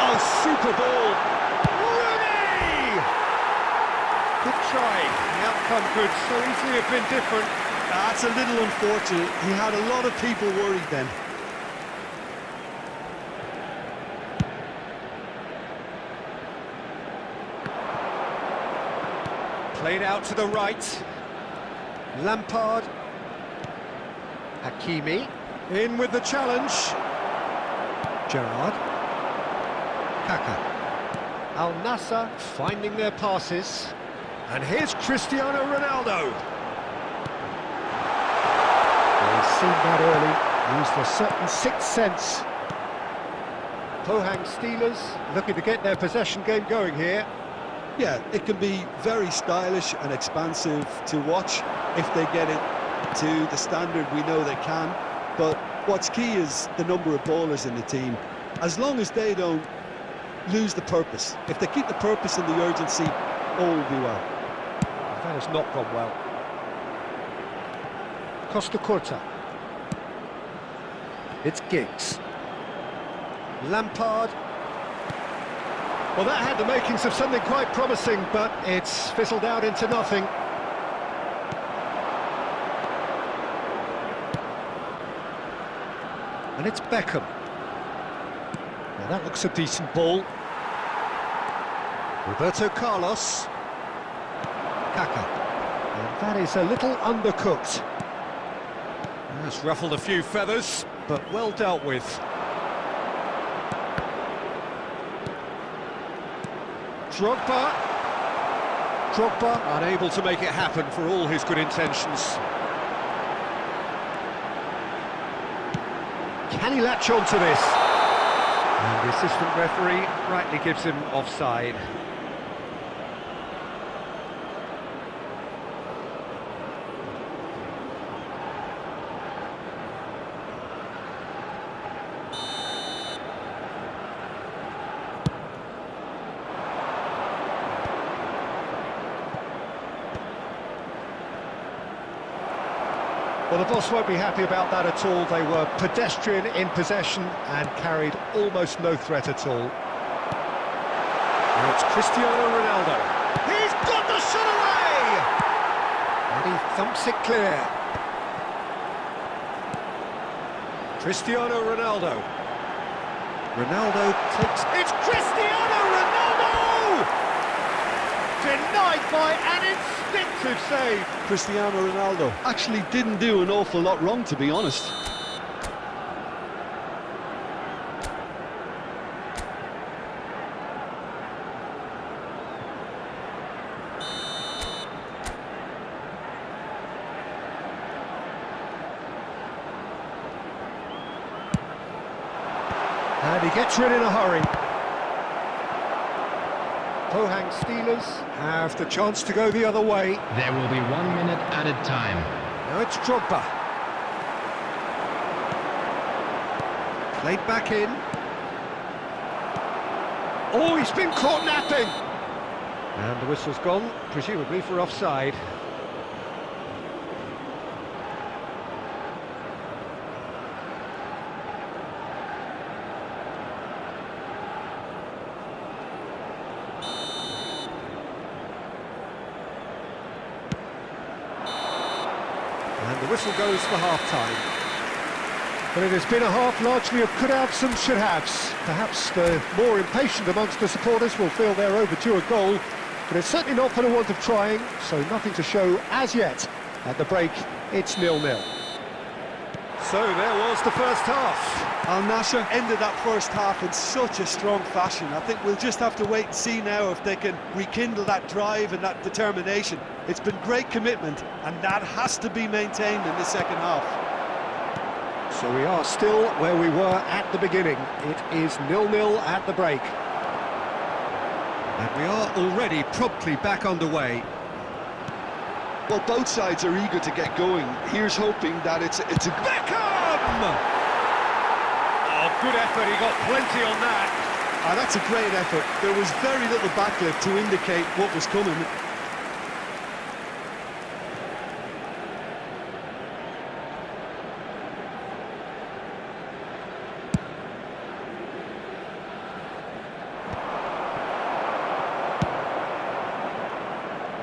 Oh, super ball. Rooney! Good try. The outcome could so easily have been different. That's a little unfortunate. He had a lot of people worried then. Played out to the right. Lampard. Hakimi. In with the challenge. Gerrard. Kaka. Al Nassr finding their passes. And here's Cristiano Ronaldo. He's seen that early. Used a certain sixth sense. Pohang Steelers looking to get their possession game going here. Yeah, it can be very stylish and expansive to watch if they get it to the standard we know they can. But what's key is the number of ballers in the team. As long as they don't lose the purpose, if they keep the purpose and the urgency, all will be well. That has not gone well. Costa Curta. It's Giggs. Lampard. Well, that had the makings of something quite promising, but it's fizzled out into nothing. And it's Beckham. Well, that looks a decent ball. Roberto Carlos. Kaka. And that is a little undercooked. That's ruffled a few feathers, but well dealt with. Drogba unable to make it happen for all his good intentions. Can he latch on to this? And the assistant referee rightly gives him offside. Well, the boss won't be happy about that at all. They were pedestrian in possession and carried almost no threat at all. Now it's Cristiano Ronaldo. He's got the shot away! And he thumps it clear. Cristiano Ronaldo. Ronaldo takes... It's Cristiano Ronaldo! Denied by an instinctive save. Cristiano Ronaldo actually didn't do an awful lot wrong, to be honest. And he gets rid in a hurry. Pohang Steelers have the chance to go the other way. There will be 1 minute added time. Now it's Drogba. Played back in. Oh, he's been caught napping! And the whistle's gone, presumably for offside. And the whistle goes for half-time. But it has been a half largely of could-haves and should-haves. Perhaps the more impatient amongst the supporters will feel they're overdue a goal, but it's certainly not for the want of trying, so nothing to show as yet. At the break, it's 0-0. So there was the first half. Al Nassr ended that first half in such a strong fashion. I think we'll just have to wait and see now if they can rekindle that drive and that determination. It's been great commitment, and that has to be maintained in the second half. So we are still where we were at the beginning. It is 0-0 at the break. And we are already promptly back underway. Well, both sides are eager to get going. Here's hoping that it's a... Beckham! Oh, good effort, he got plenty on that. That's a great effort. There was very little backlift to indicate what was coming.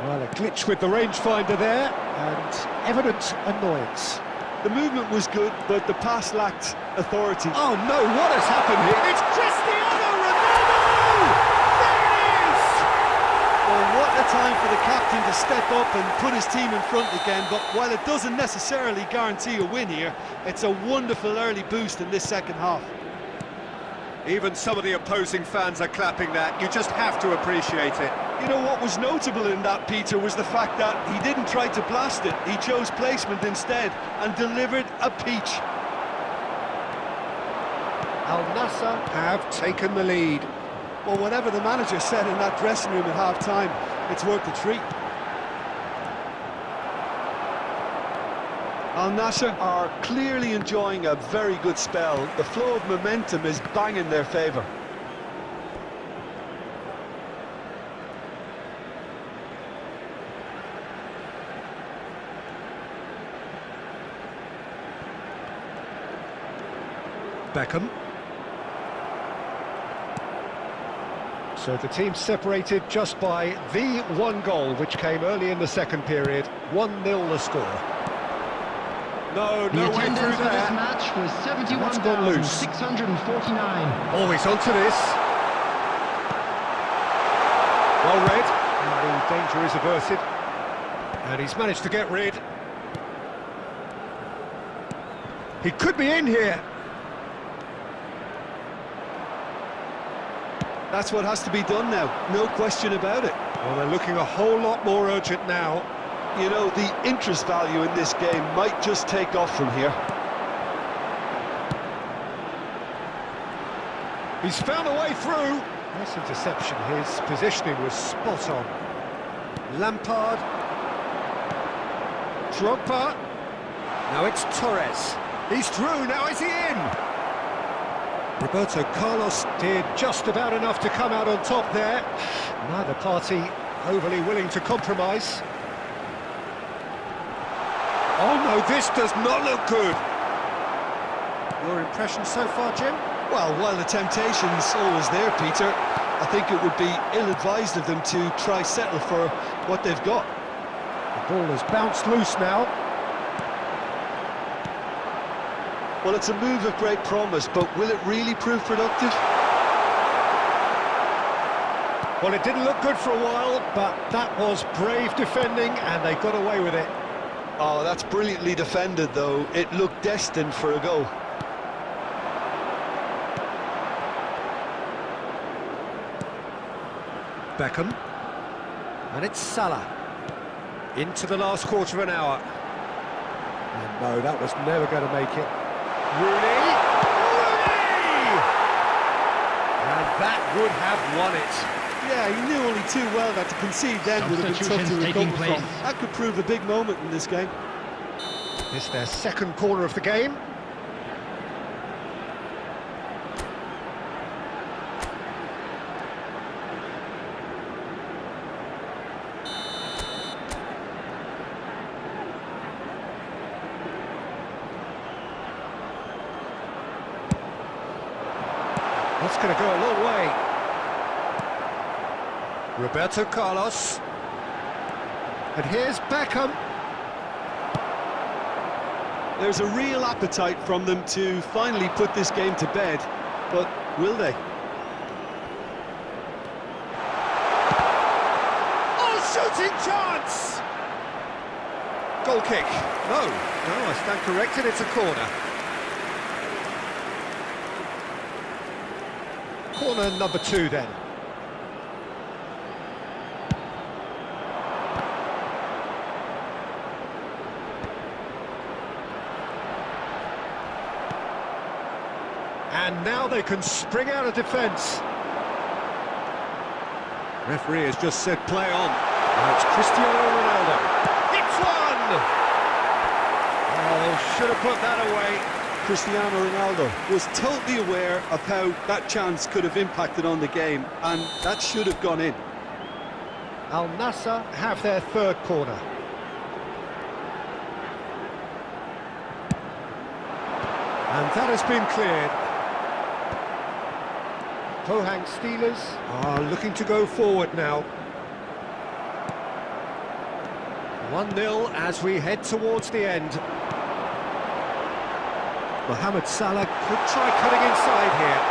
Well, a glitch with the rangefinder there, and evident annoyance. The movement was good, but the pass lacked authority. Oh no, what has happened here? It's Cristiano Ronaldo! There it is! Well, what a time for the captain to step up and put his team in front again, but while it doesn't necessarily guarantee a win here, it's a wonderful early boost in this second half. Even some of the opposing fans are clapping that. You just have to appreciate it. You know what was notable in that, Peter, was the fact that he didn't try to blast it. He chose placement instead and delivered a peach. Al Nassr have taken the lead. Well, whatever the manager said in that dressing room at half-time, it's worth the treat. Al Nassr are clearly enjoying a very good spell. The flow of momentum is bang in their favour. Beckham. So the team separated just by the one goal, which came early in the second period. 1-0 the score. No The way through attendance for this there. match was That's gone loose. 71,649. Always onto this. Well read. And the danger is averted. And he's managed to get rid. He could be in here. That's what has to be done now, no question about it. Well, they're looking a whole lot more urgent now. You know, the interest value in this game might just take off from here. He's found a way through. Nice interception. His positioning was spot on. Lampard. Drogba. Now it's Torres. He's through. Now is he in? Roberto Carlos did just about enough to come out on top there. Neither party overly willing to compromise. Oh no, this does not look good. Your impression so far, Jim? Well, while the temptation's always there, Peter, I think it would be ill-advised of them to try settle for what they've got. The ball has bounced loose now. Well, it's a move of great promise, but will it really prove productive? Well, it didn't look good for a while, but that was brave defending, and they got away with it. Oh, that's brilliantly defended, though. It looked destined for a goal. Beckham. And it's Salah. Into the last quarter of an hour. And no, that was never going to make it. Rooney! Rooney! And that would have won it. Yeah, he knew only too well that to concede then would have been tough to Substitutions taking recover place. from. That could prove a big moment in this game. It's their second corner of the game. That's going to go a long way. Roberto Carlos. And here's Beckham. There's a real appetite from them to finally put this game to bed, but will they? Oh, shooting chance! Goal kick. No, I stand corrected, it's a corner. Corner number 2 then. And now they can spring out of defence. Referee has just said play on. Now it's Cristiano Ronaldo. It's one! Oh, should have put that away. Cristiano Ronaldo was totally aware of how that chance could have impacted on the game, and that should have gone in. Al Nassr have their third corner. And that has been cleared. Pohang Steelers are looking to go forward now. 1-0 as we head towards the end. Mohamed Salah could try cutting inside here.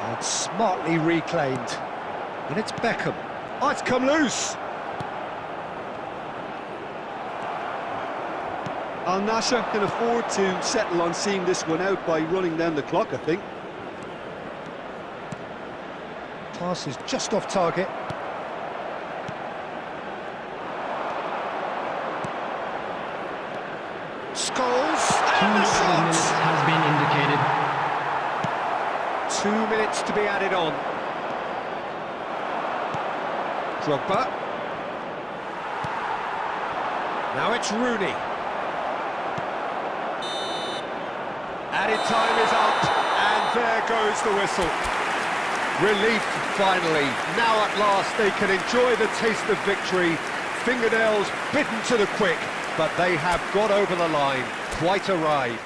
And smartly reclaimed. And it's Beckham. Oh, it's come loose. Al Nassr can afford to settle on seeing this one out by running down the clock, I think. Pass is just off target. Scholes, 2 and the added minutes shot! has been indicated. 2 minutes to be added on. Drogba. Now it's Rooney. Added time is up, and there goes the whistle. Relief, finally. Now at last they can enjoy the taste of victory. Fingernails bitten to the quick, but they have got over the line. Quite a ride.